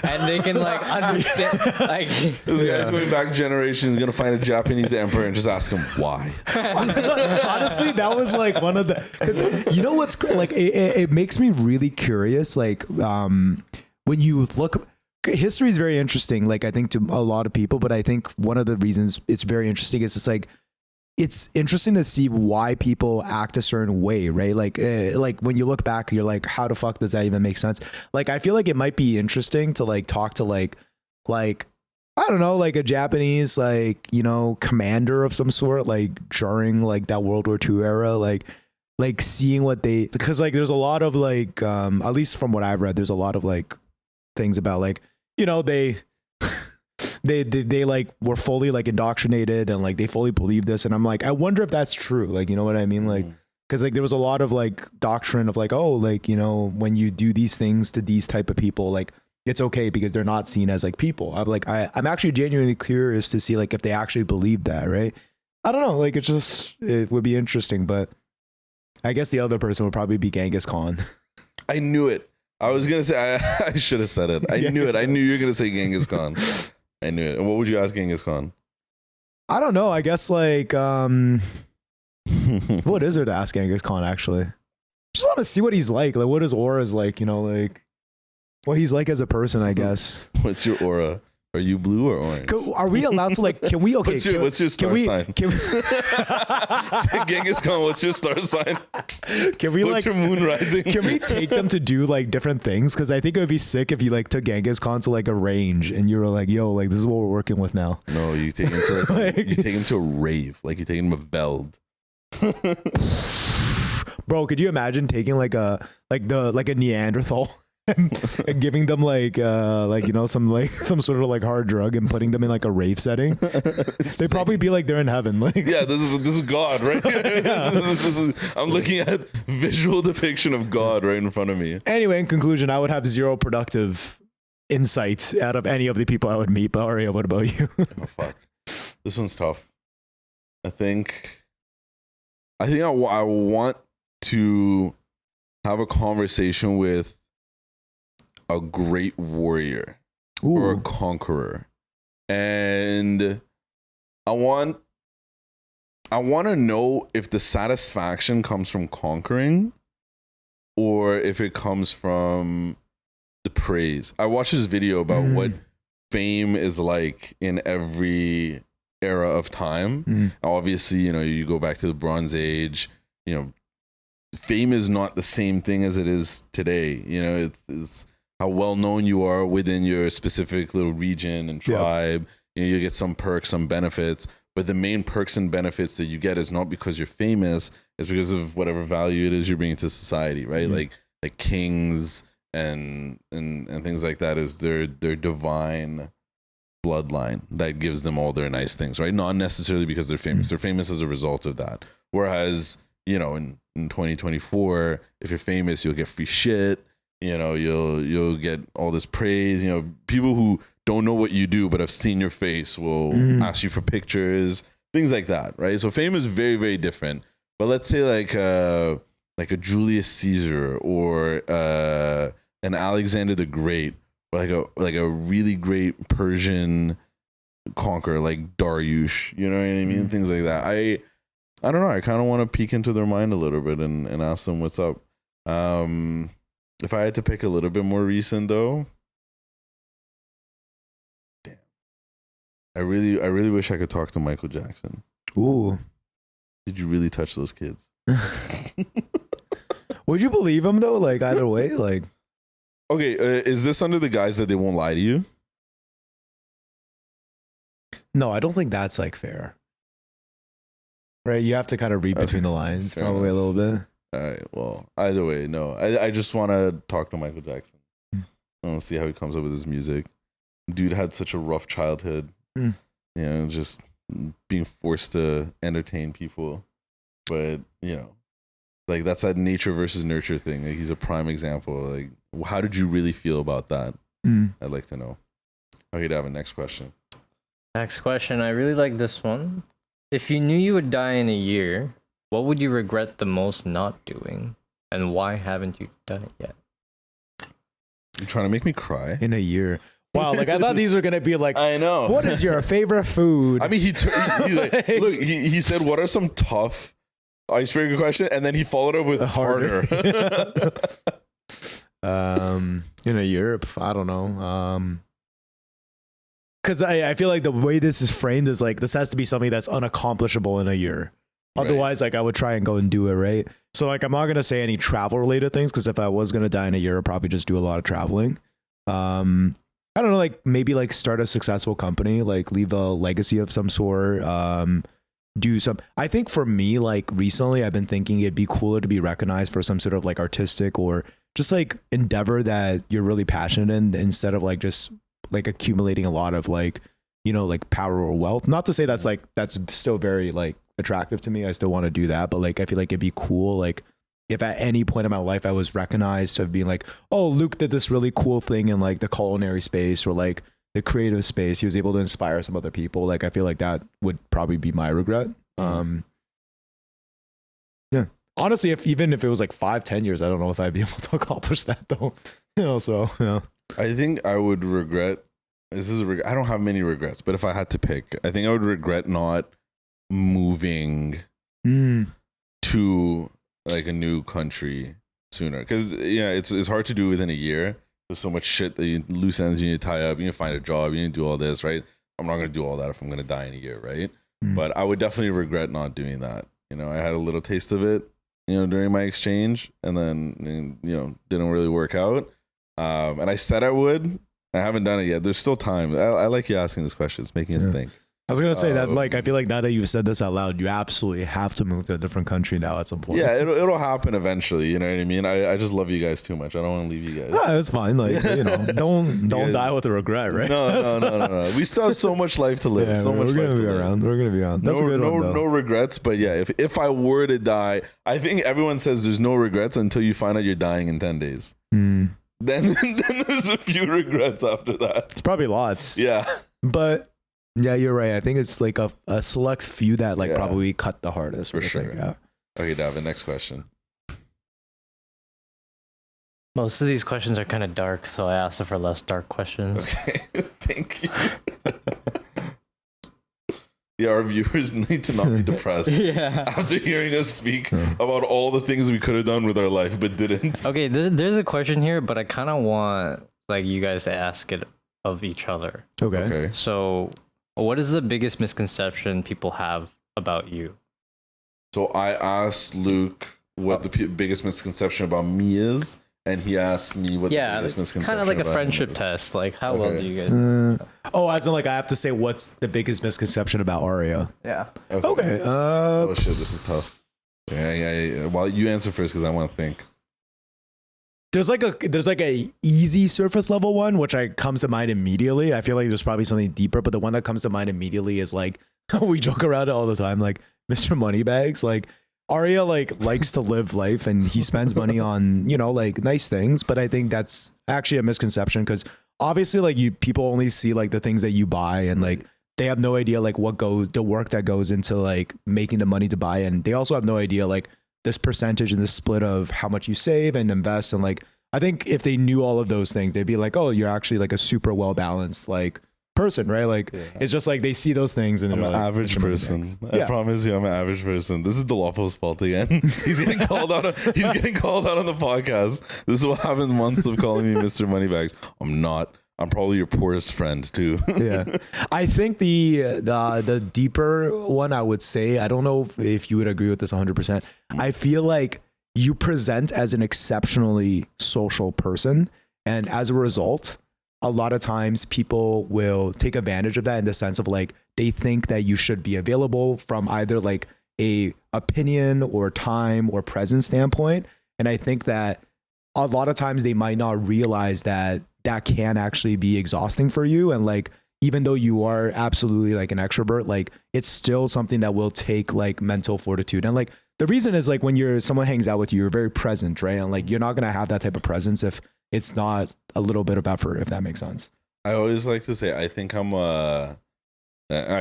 And they can like understand like this guy's going back generations gonna find a Japanese emperor and just ask him why. Honestly, that was like one of the because what's like it makes me really curious like when you look. History is very interesting, like I think to a lot of people, but I think one of the reasons it's very interesting is it's interesting to see why people act a certain way, right? Like when you look back, you're like, how the fuck does that even make sense? Like, I feel like it might be interesting to like talk to like I don't know, like a Japanese commander of some sort, like during like that World War II era, like seeing what they because like there's a lot of like at least from what I've read, there's a lot of like things about like they like were fully like indoctrinated and like they fully believe this and I'm like I wonder if that's true, like what I mean, like because like there was a lot of like doctrine of like when you do these things to these type of people like it's okay because they're not seen as like people. I'm actually genuinely curious to see like if they actually believe that, right? I don't know, like it would be interesting, but I guess the other person would probably be Genghis Khan. I knew it. I was going to say, I should have said it. I knew it. I knew you were going to say Genghis Khan. I knew it. And what would you ask Genghis Khan? I don't know. I guess like, what is there to ask Genghis Khan actually? Just want to see what he's like what his aura is like, like what he's like as a person, I guess. What's your aura? Are you blue or orange? Are we allowed to like? Can we? Okay. What's your star sign? Genghis Khan, what's your star sign? Can we what's your moon rising? Can we take them to do like different things? Because I think it would be sick if you like took Genghis Khan to like a range and you were like, "Yo, like this is what we're working with now." No, you take him to you take him to a rave, like you take him to Veld. Bro, could you imagine taking like a Neanderthal? and giving them like some sort of like hard drug and putting them in like a rave setting. They'd probably be like they're in heaven. Like, yeah, this is God, right? I'm looking at visual depiction of God right in front of me. Anyway, in conclusion, I would have zero productive insights out of any of the people I would meet. But Arya, what about you? Oh fuck, this one's tough. I think I want to have a conversation with a great warrior or a conqueror, and I want to know if the satisfaction comes from conquering or if it comes from the praise. I watched this video about what fame is like in every era of time. Obviously, you go back to the Bronze Age, fame is not the same thing as it is today. It's how well known you are within your specific little region and tribe. You get some perks, some benefits, but the main perks and benefits that you get is not because you're famous, it's because of whatever value it is you're bringing to society, right? Like kings and things like that is their divine bloodline that gives them all their nice things, right? Not necessarily because they're famous. They're famous as a result of that. Whereas, in 2024, if you're famous, you'll get free shit. You'll get all this praise. People who don't know what you do but have seen your face will ask you for pictures, things like that, right? So fame is very, very different. But let's say like a Julius Caesar or an Alexander the Great, or like a really great Persian conqueror like Dariush. You know what I mean? Things like that. I don't know. I kind of want to peek into their mind a little bit and ask them what's up. If I had to pick a little bit more recent though, damn, I really wish I could talk to Michael Jackson. Ooh, did you really touch those kids? Would you believe him though? Like either way, like. Okay, is this under the guise that they won't lie to you? No, I don't think that's like fair. Right, you have to kind of read between the lines, probably a little bit. All right, well, either way, no. I just want to talk to Michael Jackson. I want to see how he comes up with his music. Dude had such a rough childhood. Just being forced to entertain people. But, like that's that nature versus nurture thing. Like he's a prime example. Like, how did you really feel about that? I'd like to know. Okay, to have a next question. Next question. I really like this one. If you knew you would die in a year, what would you regret the most not doing? And why haven't you done it yet? You're trying to make me cry? In a year. Wow, like I thought these were gonna be like, I know. What is your favorite food? I mean, he said, what are some tough icebreaker question? And then he followed up with harder. In a year, I don't know. Because I feel like the way this is framed is like this has to be something that's unaccomplishable in a year. Otherwise, like I would try and go and do it, right? So like I'm not gonna say any travel related things because if I was gonna die in a year, I'd probably just do a lot of traveling. I don't know, like maybe like start a successful company, like leave a legacy of some sort. Do some. I think for me, like recently, I've been thinking it'd be cooler to be recognized for some sort of like artistic or just like endeavor that you're really passionate in, instead of like just like accumulating a lot of like, like power or wealth. Not to say that's still very like attractive to me. I still want to do that, but like I feel like it'd be cool like if at any point in my life I was recognized of being like, oh, Luke did this really cool thing in like the culinary space or like the creative space. He was able to inspire some other people. Like I feel like that would probably be my regret. Yeah. Honestly, even if it was like 5-10 years, I don't know if I'd be able to accomplish that though. So yeah. I think I would regret. I don't have many regrets, but if I had to pick, I think I would regret not moving to like a new country sooner. Because it's hard to do within a year. There's so much shit that loose ends you need to tie up. You need to find a job. You need to do all this, right? I'm not going to do all that if I'm going to die in a year, right? But I would definitely regret not doing that. I had a little taste of it, during my exchange, and then didn't really work out. And I said I would. I haven't done it yet. There's still time. I like you asking this question. It's making us think. I was gonna say that, like, I feel like now that you've said this out loud, you absolutely have to move to a different country now at some point. Yeah, it'll happen eventually. You know what I mean? I just love you guys too much. I don't want to leave you guys. Yeah, it's fine. Like, you know, don't die with a regret, right? No. We still have so much life to live. Yeah, so much we're life gonna to be live. around. We're gonna be around. That's a good one, though. No regrets. But yeah, if I were to die, I think everyone says there's no regrets until you find out you're dying in 10 days. Then there's a few regrets after that. It's probably lots. Yeah. But yeah, you're right. I think it's like a select few that like probably cut the hardest. For sure. Yeah. Okay, Davin, next question. Most of these questions are kind of dark, so I asked for less dark questions. Okay, thank you. Yeah, our viewers need to not be depressed after hearing us speak about all the things we could have done with our life but didn't. Okay, there's a question here, but I kind of want like you guys to ask it of each other. Okay. So, what is the biggest misconception people have about you? So I asked Luke what the biggest misconception about me is, and he asked me what the biggest misconception kind of like a about friendship him is. test. Like, how well do you guys? As in like I have to say what's the biggest misconception about Arya? Yeah. Okay. Oh shit, this is tough. Yeah. Well, you answer first because I want to think. There's like a easy surface level one which comes to mind immediately. I feel like there's probably something deeper, but the one that comes to mind immediately is like we joke around it all the time, like Mr. Moneybags. Like Arya likes to live life and he spends money on, you know, like nice things, but I think that's actually a misconception because obviously like people only see like the things that you buy and like they have no idea like the work that goes into like making the money to buy, and they also have no idea like this percentage and the split of how much you save and invest. And like, I think if they knew all of those things, they'd be like, oh, you're actually like a super well-balanced like person, right? Like it's just like they see those things and I'm an average person. I promise you, I'm an average person. This is Delafo's fault again. He's getting called out. He's getting called out on the podcast. This is what happened months of calling me Mr. Moneybags. I'm not. I'm probably your poorest friend too. Yeah, I think the deeper one, I would say, I don't know if you would agree with this 100%. I feel like you present as an exceptionally social person, and as a result, a lot of times people will take advantage of that in the sense of like they think that you should be available from either like a opinion or time or presence standpoint, and I think that a lot of times they might not realize that can actually be exhausting for you. And like, even though you are absolutely like an extrovert, like it's still something that will take like mental fortitude. And like, the reason is like when someone hangs out with you, you're very present, right? And like, you're not going to have that type of presence if it's not a little bit of effort, if that makes sense. I always like to say, I think I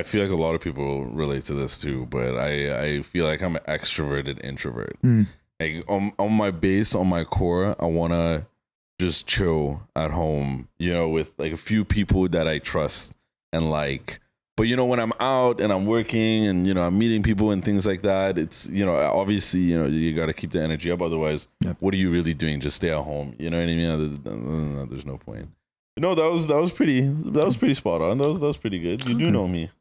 feel like a lot of people relate to this too, but I feel like I'm an extroverted introvert. Like on my base, on my core, I want to just chill at home, you know, with like a few people that I trust and like, but you know, when I'm out and I'm working and, you know, I'm meeting people and things like that, it's, you know, obviously, you know, you got to keep the energy up. Otherwise, what are you really doing? Just stay at home. You know what I mean? There's no point. No, that was pretty spot on. That was pretty good. You do know me.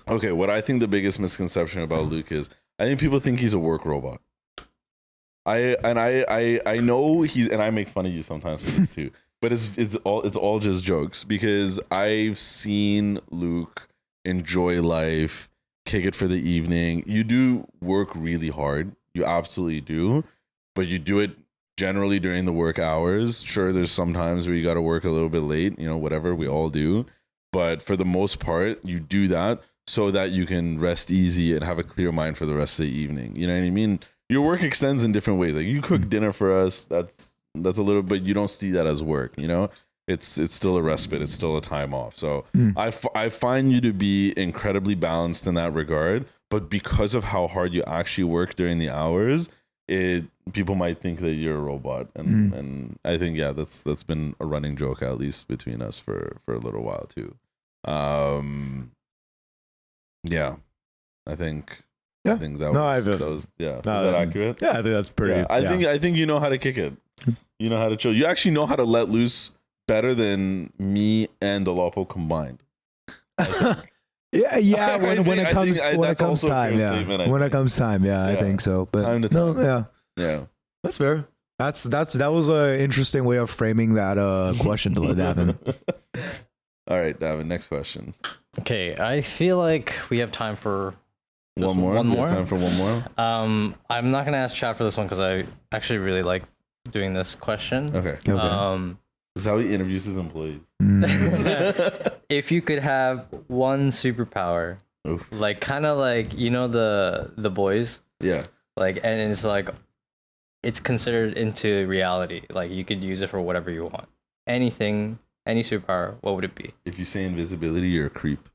Okay. What I think the biggest misconception about Luke is, I think people think he's a work robot. I know and I make fun of you sometimes for this too, but it's all just jokes because I've seen Luke enjoy life, kick it for the evening. You do work really hard. You absolutely do, but you do it generally during the work hours. Sure, there's some times where you got to work a little bit late, you know, whatever, we all do. But for the most part, you do that so that you can rest easy and have a clear mind for the rest of the evening. You know what I mean? Your work extends in different ways. Like you cook dinner for us, that's a little bit, you don't see that as work, you know? It's still a respite, it's still a time off. So I find you to be incredibly balanced in that regard, but because of how hard you actually work during the hours, people might think that you're a robot. And I think, that's been a running joke, at least between us for a little while too. Yeah, I think that was is that accurate? Yeah, I think that's pretty. Yeah, I think you know how to kick it. You know how to chill. You actually know how to let loose better than me and Delapo combined. Yeah. When it comes time, I think so. But yeah, that's fair. That was an interesting way of framing that question to Davin. All right, Davin, next question. Okay, I feel like we have time for One more. One We have more. time for one more. I'm not gonna ask chat for this one because I actually really like doing this question. Okay. Okay. This is how he interviews his employees. If you could have one superpower, Oof. like kind of like the boys, Yeah. like, and it's like it's considered into reality. Like you could use it for whatever you want. Anything, any superpower. What would it be? If you say invisibility, you're a creep.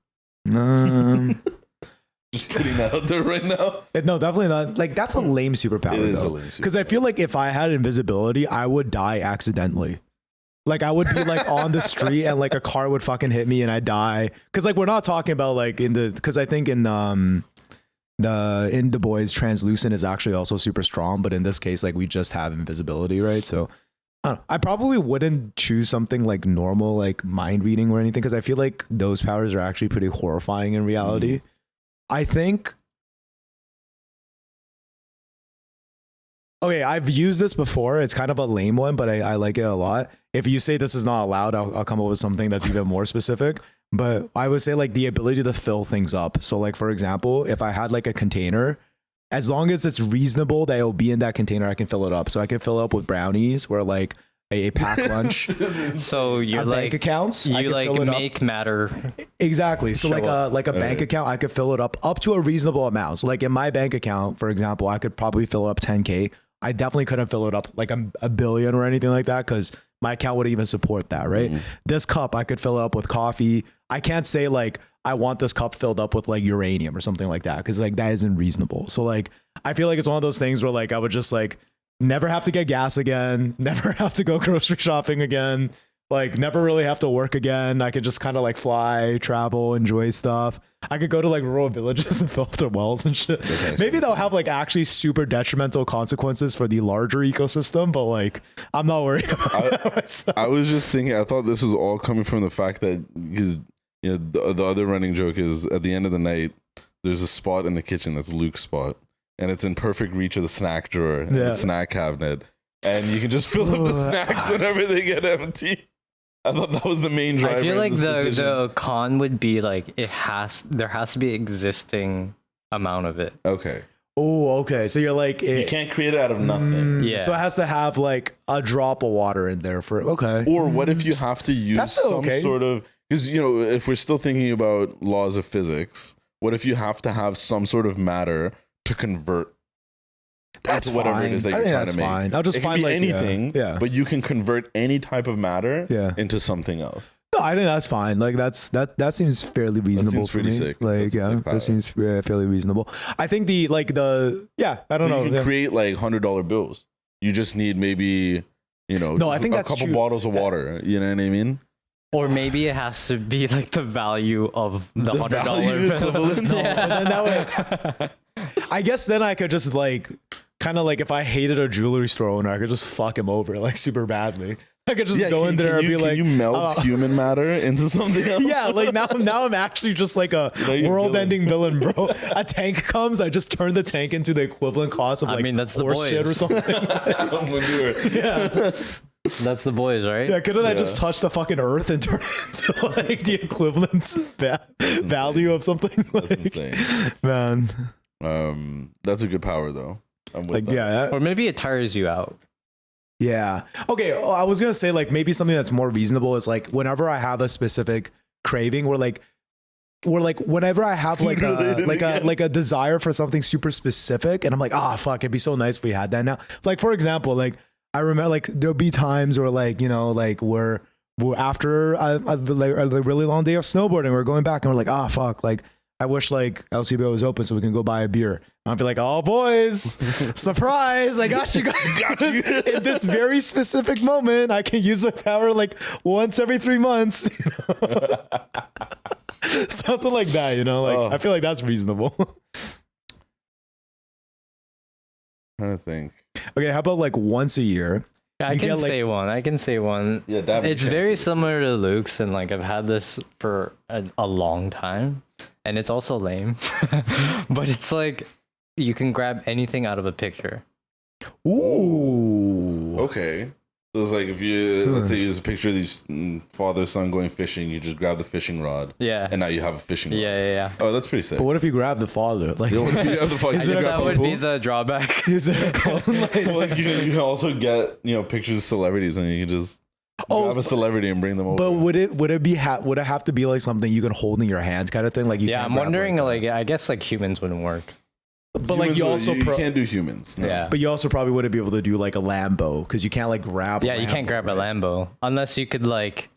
Just putting that out there right now. No, definitely not. Like that's a lame superpower. It is a lame superpower. Because I feel like if I had invisibility, I would die accidentally. Like I would be like on the street and like a car would fucking hit me and I die. Because like we're not talking about like because I think in the boys translucent is actually also super strong, but in this case like we just have invisibility, right? So I don't know. I probably wouldn't choose something like normal like mind reading or anything because I feel like those powers are actually pretty horrifying in reality. I think. Okay, I've used this before. It's kind of a lame one, but I like it a lot. If you say this is not allowed, I'll come up with something that's even more specific. But I would say like the ability to fill things up. So like, for example, if I had like a container, as long as it's reasonable that it'll be in that container, I can fill it up. So I can fill it up with brownies or like a packed lunch. So you're bank accounts. You like make matter. Exactly. So like a bank account, I could fill it up to a reasonable amount. So like in my bank account, for example, I could probably fill up 10K. I definitely couldn't fill it up like a billion or anything like that because my account wouldn't even support that, right? This cup, I could fill it up with coffee. I can't say like I want this cup filled up with like uranium or something like that because like that isn't reasonable. So like I feel like it's one of those things where like I would just like never have to get gas again, never have to go grocery shopping again, like never really have to work again. I could just kind of like fly, travel, enjoy stuff. I could go to like rural villages and fill up their wells and shit. Maybe they'll have like actually super detrimental consequences for the larger ecosystem, but like I'm not worried about that myself. I was just thinking, I thought this was all coming from the fact that because the other running joke is at the end of the night, there's a spot in the kitchen that's Luke's spot, and it's in perfect reach of the snack drawer and the snack cabinet, and you can just fill up the snacks whenever they get empty. I thought that was the main driver. I feel like the the con would be like there has to be existing amount of it. Okay. Oh, okay. So you're like you can't create it out of nothing. Yeah. So it has to have like a drop of water in there for okay. Or what if you have to use some sort of, because if we're still thinking about laws of physics, what if you have to have some sort of matter to convert? That's whatever it is that you're trying to make. Fine. I'll just it can find be like anything, but you can convert any type of matter into something else. No, I think that's fine. Like that seems fairly reasonable. That seems pretty sick. Like that seems fairly reasonable. I think I don't know. You can create like $100 bills. You just need maybe no, I think a that's couple true. bottles of water. You know what I mean? Or maybe it has to be like the value of the $100 equivalent. Then that way, I guess then I could just like kind of like if I hated a jewelry store owner, I could just fuck him over like super badly. I could just go in there and be like, can you melt human matter into something else? Yeah, like now I'm actually just like a world-ending villain, bro. A tank comes, I just turn the tank into the equivalent cost of like that's horse the shit boys. or something. Yeah. That's the boys, right? Yeah, couldn't I just touch the fucking earth and turn it into like the equivalent value of something? That's Like, insane. Man. That's a good power though. I'm with Like that. Or maybe it tires you out. Yeah. Okay. I was gonna say like maybe something that's more reasonable is like whenever I have a specific craving, or like whenever I have like a desire for something super specific, and I'm like, fuck, it'd be so nice if we had that now. Like for example, like I remember like there'll be times where like like we're after a really long day of snowboarding, we're going back and we're like, fuck, like I wish like LCBO was open so we can go buy a beer. I'll be like, oh boys, surprise, I got you guys. In this very specific moment, I can use my power like once every 3 months. Something like that, like I feel like that's reasonable. Trying to think. Okay, how about like once a year? I can say one. Yeah, that it's very similar to Luke's, and like I've had this for a long time, and it's also lame, but it's like you can grab anything out of a picture. Ooh. Okay. So it's like if you, let's say you use a picture of these father son going fishing, you just grab the fishing rod. Yeah. And now you have a fishing rod. Yeah. Oh, that's pretty sick. But what if you grab the father? Like, You know, if you have the I guess that would be the drawback. is there a clone? Well, you can also get, you know, pictures of celebrities and you can just grab a celebrity and bring them over. But would it have to be like something you can hold in your hand kind of thing? Like you Yeah, can't I'm grab, wondering, like, I guess like humans wouldn't work. but like you also you can't do humans. No. Yeah. but you also probably wouldn't be able to do like a Lambo because you can't like grab. Yeah, a you can't Lambo, grab a right? Lambo unless you could like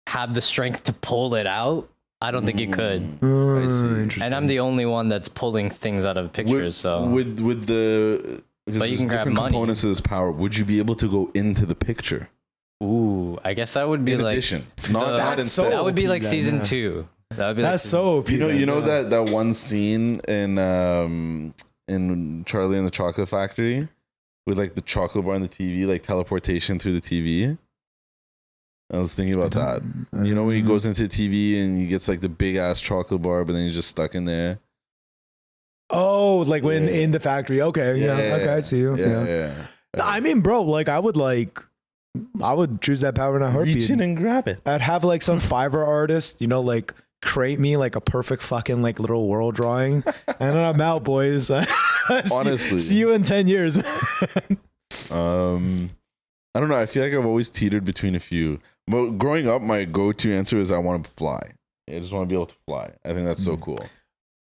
have the strength to pull it out. I don't think you could. I see. Interesting. And I'm the only one that's pulling things out of pictures. So with the because But you there's can grab different money. components of this power, would you be able to go into the picture? ooh, I guess that would be In like addition, not the- that That's so instead. that would be OP like then, season yeah. 2. That would be That's like so OP. You know then, that one scene in Charlie and the Chocolate Factory with like the chocolate bar on the TV, like teleportation through the TV. I was thinking about that. You know when he goes into the TV and he gets like the big ass chocolate bar, but then he's just stuck in there. Oh, like when Yeah. in the factory. Okay, yeah, okay, I see you. Yeah. I mean, bro, like I would choose that power in a heartbeat. Reach in and grab it. I'd have like some Fiverr artist, you know, like create me like a perfect fucking like little world drawing, and then I'm out, boys. Honestly. see you in 10 years. I don't know. I feel like I've always teetered between a few. But growing up, my go-to answer is I want to fly. I just want to be able to fly. I think that's so cool.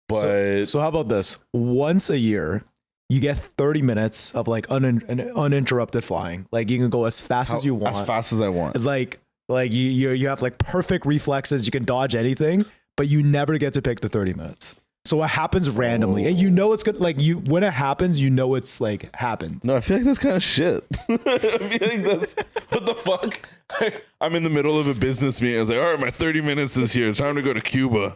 But So how about this? Once a year, you get 30 minutes of like uninterrupted flying. Like you can go as fast as you want. as fast as I want. It's like you have like perfect reflexes. You can dodge anything, but you never get to pick the 30 minutes. So it happens randomly, and you know it's good. Like when it happens, you know it's like happened. No, I feel like that's kind of shit. I feel like that's what the fuck. I'm in the middle of a business meeting. I was like, all right, my 30 minutes is here. It's time to go to Cuba.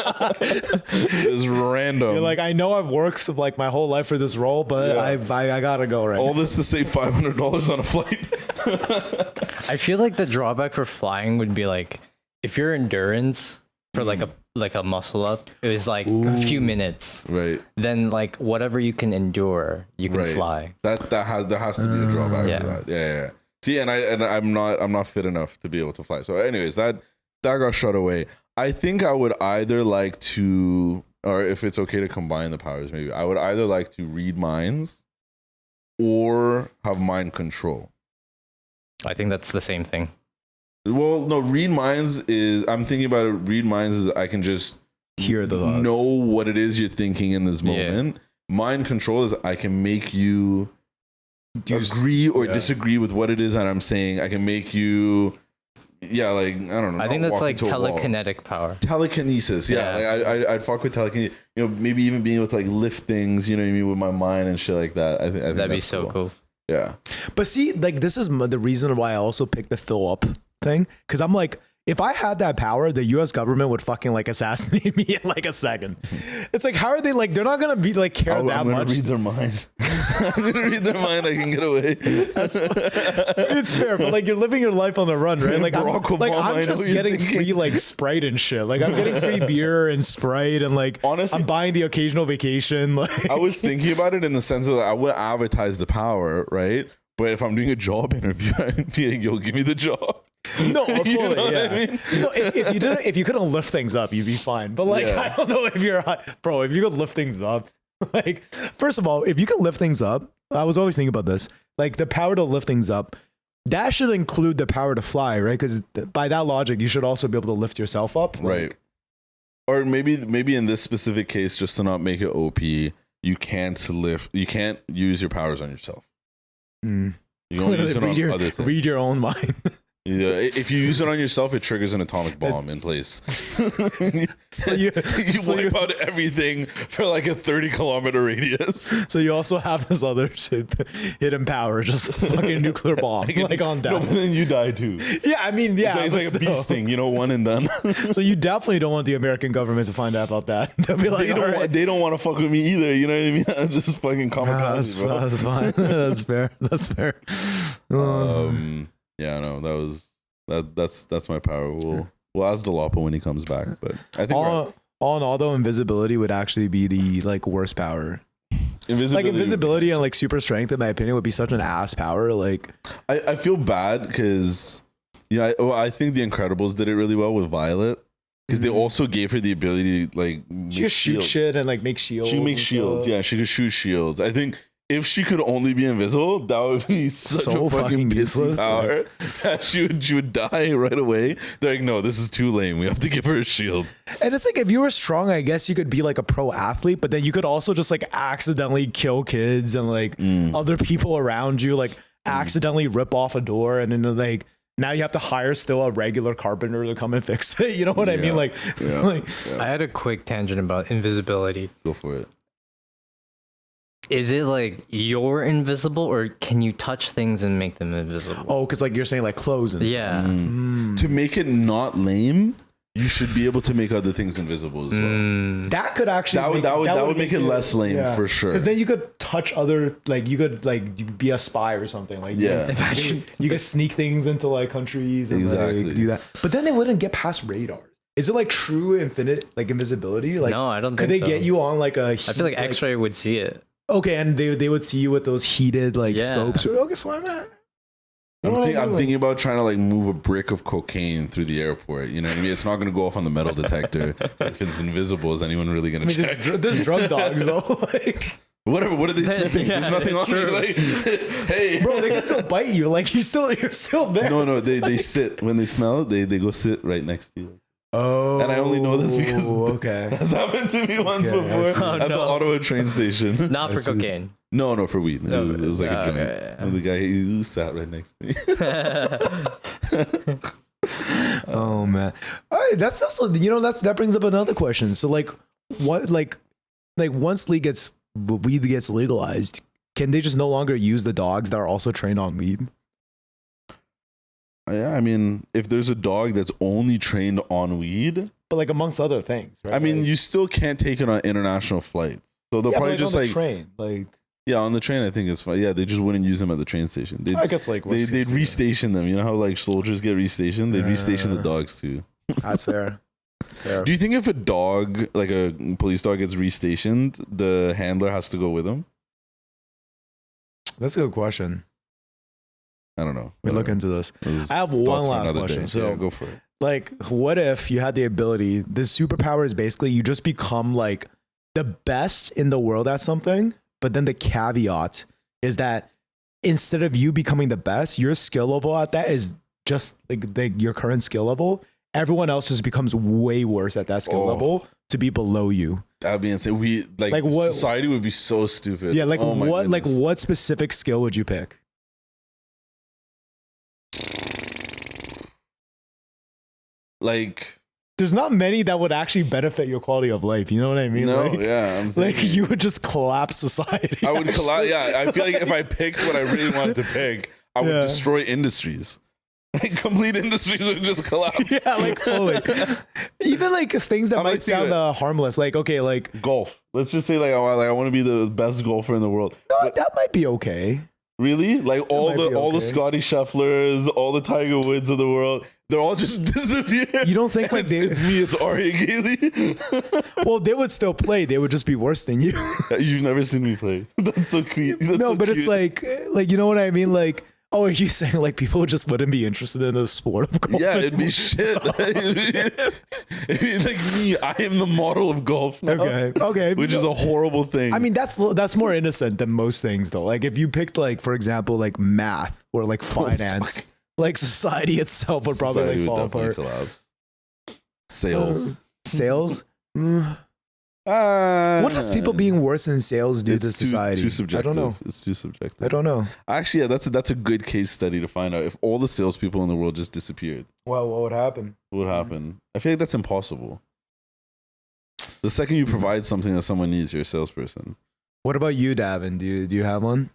It's random. You're like, I know I've worked like my whole life for this role, but Yeah. I gotta go right all now. this to save $500 on a flight. I feel like the drawback for flying would be like if your endurance for like a muscle up is like a few minutes, Right. then like whatever you can endure, you can Right. fly. There has to be a drawback Yeah. to that. Yeah. See, and I'm not fit enough to be able to fly. So, anyways, that got shut away. I think I would either like to, or if it's okay to combine the powers, maybe I would either like to read minds or have mind control. I think that's the same thing. Well, no, read minds is, I'm thinking about it. Read minds is I can just Hear the thoughts. know what it is you're thinking in this Yeah. moment. Mind control is I can make you agree or disagree with what it is that I'm saying. I can make you, like, I don't know. I think not that's walk like into a wall. telekinetic power. Telekinesis. Yeah. Yeah. Like I'd fuck with telekinesis. You know, maybe even being able to like lift things, you know what I mean, with my mind and shit like that. I think That'd be that's so cool. Yeah. But see, like this is the reason why I also picked the fill up thing, because I'm like, if I had that power, the U.S. government would fucking like assassinate me in like a second. It's like, how are they like? They're not gonna be like care I'm that gonna much. read their mind. I'm gonna read their mind. I can get away. It's fair, but like you're living your life on the run, right? Like Barack Obama, I I'm know just what you're getting thinking. free like Sprite and shit. Like I'm getting free beer and Sprite, and like Honestly- I'm buying the occasional vacation. Like I was thinking about it in the sense of I would advertise the power, right? But if I'm doing a job interview, I'd be like, yo, give me the job. no, fully, You know what yeah. I mean? No, if you couldn't lift things up, you'd be fine. But like Yeah. I don't know if you're bro, if you could lift things up, like first of all, if you could lift things up, I was always thinking about this. Like the power to lift things up, that should include the power to fly, right? Because by that logic, you should also be able to lift yourself up. Like, Right. Or maybe in this specific case, just to not make it OP, you can't use your powers on yourself. Mm. You can only use it on read, other things. read your own mind. Yeah, if you use it on yourself, it triggers an atomic bomb in place. So you wipe out everything for like a 30-kilometer radius. So you also have this other shit, hidden power, just a fucking nuclear bomb, like on No, down. but then you die too. Yeah, I mean, yeah, It's like a but bee still. sting, one and done. So you definitely don't want the American government to find out about that. They'll be like, all right. They don't want to fuck with me either. You know what I mean? I'm just fucking kamikaze, bro. That's fine. That's fair. That's fair. Yeah, no, that's my power. We'll ask Dalapo when he comes back, but I think All in all, though, invisibility would actually be the like worst power. invisibility and like super strength, in my opinion, would be such an ass power. Like, I feel bad because I think the Incredibles did it really well with Violet. Because they also gave her the ability to like she could shoot shit and like make shields. She makes shields. Yeah, she could shoot shields. I think if she could only be invisible, that would be such a fucking useless power. Like, she would die right away. They're like, no, this is too lame. We have to give her a shield. And it's like, if you were strong, I guess you could be like a pro athlete, but then you could also just like accidentally kill kids and like other people around you, like accidentally rip off a door, and then like now you have to hire still a regular carpenter to come and fix it. You know what I mean? Like, I had a quick tangent about invisibility. Go for it. Is it like you're invisible, or can you touch things and make them invisible? Oh, because like you're saying like clothes and stuff. To make it not lame, you should be able to make other things invisible as well. That could actually that would make it less lame for sure. Because then you could touch other, like you could like be a spy or something. Like you could sneak things into like countries and like do that. But then they wouldn't get past radars. Is it like true infinite like invisibility? Like no, I don't think so. Could they get you on like a? I feel like X-ray would see it. Okay, and they would see you with those heated like scopes. Okay, so I'm thinking about trying to like move a brick of cocaine through the airport. You know what I mean? It's not going to go off on the metal detector. If it's invisible, is anyone really going to check? There's drug dogs though. Like whatever. What are they sniffing? There's nothing on me. Like, hey, bro, they can still bite you. Like you're still there. No. They sit when they smell it. They go sit right next to you. Oh, and I only know this because that's happened to me once before at the Ottawa train station. Not for cocaine. No, for weed. It was like a joint. And the guy he sat right next to me. Oh man, all right, that's also that brings up another question. So like, what like once weed gets legalized, can they just no longer use the dogs that are also trained on weed? Yeah, I mean, if there's a dog that's only trained on weed, but like amongst other things, right? I mean, you still can't take it on international flights, so they'll probably just on the train, like on the train. I think it's fine. Yeah, they just wouldn't use them at the train station. I guess like they'd restation them. You know how like soldiers get restationed? They'd restation the dogs too. That's fair. That's fair. Do you think if a dog, like a police dog, gets restationed, the handler has to go with him? That's a good question. I don't know. We look into this. I have one last question. So go for it. Like, what if you had the ability? This superpower is basically you just become like the best in the world at something, but then the caveat is that instead of you becoming the best, your skill level at that is just like your current skill level. Everyone else just becomes way worse at that skill level to be below you. That'd be insane. We like what, society would be so stupid. Yeah, like what specific skill would you pick? Like, there's not many that would actually benefit your quality of life. You know what I mean? No, like, yeah. Like you would just collapse society. I would collapse. Yeah, I feel like if I picked what I really wanted to pick, I would destroy industries. Like complete industries would just collapse. Yeah, like fully. Even like things that might sound harmless. Like like golf. Let's just say like I want to be the best golfer in the world. No, that might be okay. Really? Like all the Scotty Schefflers, all the Tiger Woods of the world, they're all just disappeared. You don't think like it's me, it's Arya Gailey. Well, they would still play. They would just be worse than you. You've never seen me play. That's so cute. It's like you know what I mean? Like, oh, are you saying like people just wouldn't be interested in the sport of golf? Yeah, it'd be shit. It'd be like me. I am the model of golf now. Okay. Which is a horrible thing. I mean, that's more innocent than most things, though. Like if you picked like, for example, like math or like finance, like society itself would probably like fall apart. Collapse. Sales. Sales. What does people being worse in sales do to society? Too subjective. I don't know. It's too subjective. I don't know. Actually, yeah, that's a good case study to find out if all the salespeople in the world just disappeared. Well, what would happen? What would happen? I feel like that's impossible. The second you provide something that someone needs, you're a salesperson. What about you, Davin? Do you have one?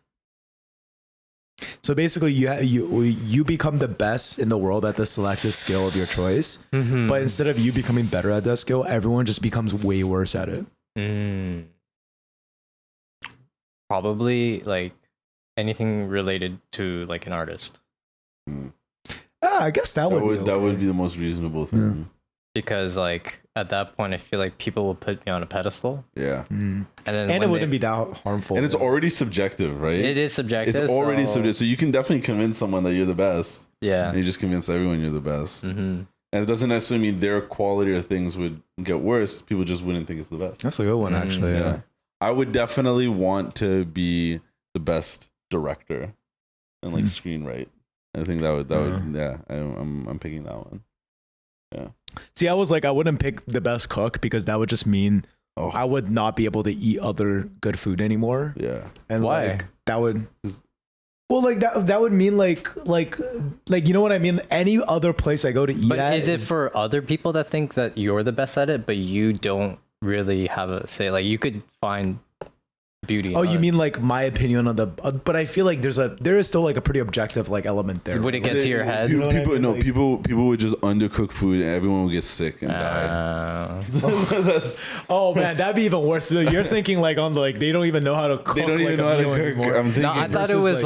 So basically, you become the best in the world at the selected skill of your choice, but instead of you becoming better at that skill, everyone just becomes way worse at it. Probably like anything related to like an artist. I guess that would be the most reasonable thing. because like at that point I feel like people will put me on a pedestal. Yeah. And then And it wouldn't be that harmful. And it's already subjective, right? It is subjective. It's already subjective. So you can definitely convince someone that you're the best. Yeah. And you just convince everyone you're the best. Mm-hmm. And it doesn't necessarily mean their quality or things would get worse. People just wouldn't think it's the best. That's a good one, actually. Yeah. I would definitely want to be the best director and like screenwrite. I think that would I'm picking that one. Yeah. See, I was like, I wouldn't pick the best cook because that would just mean I would not be able to eat other good food anymore. Yeah. And why? like that would like that would mean like you know what I mean? Any other place I go to eat But at is it for other people that think that you're the best at it, but you don't really have a say? Like you could find beauty. Oh, you mean like my opinion on the? But I feel like there is still like a pretty objective like element there. Would it get to your head? People, know what I mean? Like- people would just undercook food and everyone would get sick and die. That's, Oh man, that'd be even worse. So you're thinking like on the, like they don't even know how to cook. they don't even like, know how a to meal cook. anymore. I'm thinking. No, I thought it versus,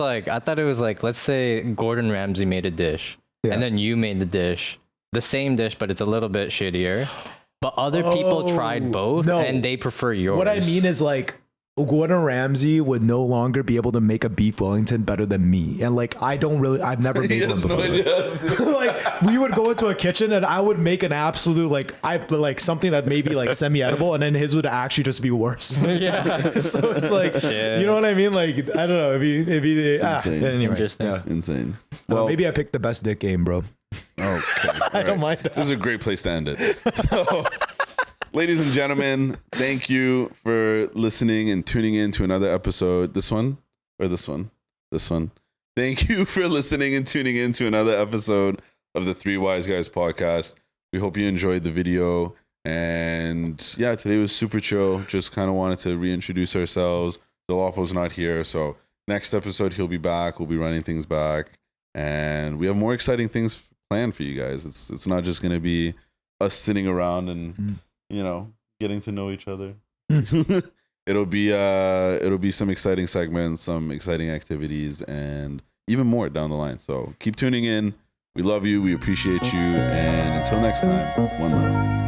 was like let's say Gordon Ramsay made a dish, Yeah. and then you made the dish, the same dish, but it's a little bit shittier. But other people tried both, no. and they prefer yours. What I mean is like Gordon Ramsay would no longer be able to make a beef Wellington better than me. And like I've never made one before. Like we would go into a kitchen and I would make an absolute like something that maybe like semi-edible and then his would actually just be worse. yeah, So it's like you know what I mean? Like I don't know if he anyway. Interesting. Yeah. Insane. Well, maybe I picked the best dick game, bro. Okay. I don't mind that. This is a great place to end it. So, ladies and gentlemen, thank you for listening and tuning in to another episode. This one or this one? This one. Thank you for listening and tuning in to another episode of the Three Wise Guys podcast. We hope you enjoyed the video. And yeah, today was super chill. Just kind of wanted to reintroduce ourselves. Dolapo's not here. So next episode, he'll be back. We'll be running things back. And we have more exciting things planned for you guys. It's not just going to be us sitting around and getting to know each other. it'll be some exciting segments, some exciting activities, and even more down the line. So keep tuning in. We love you. We appreciate you. And until next time, one love.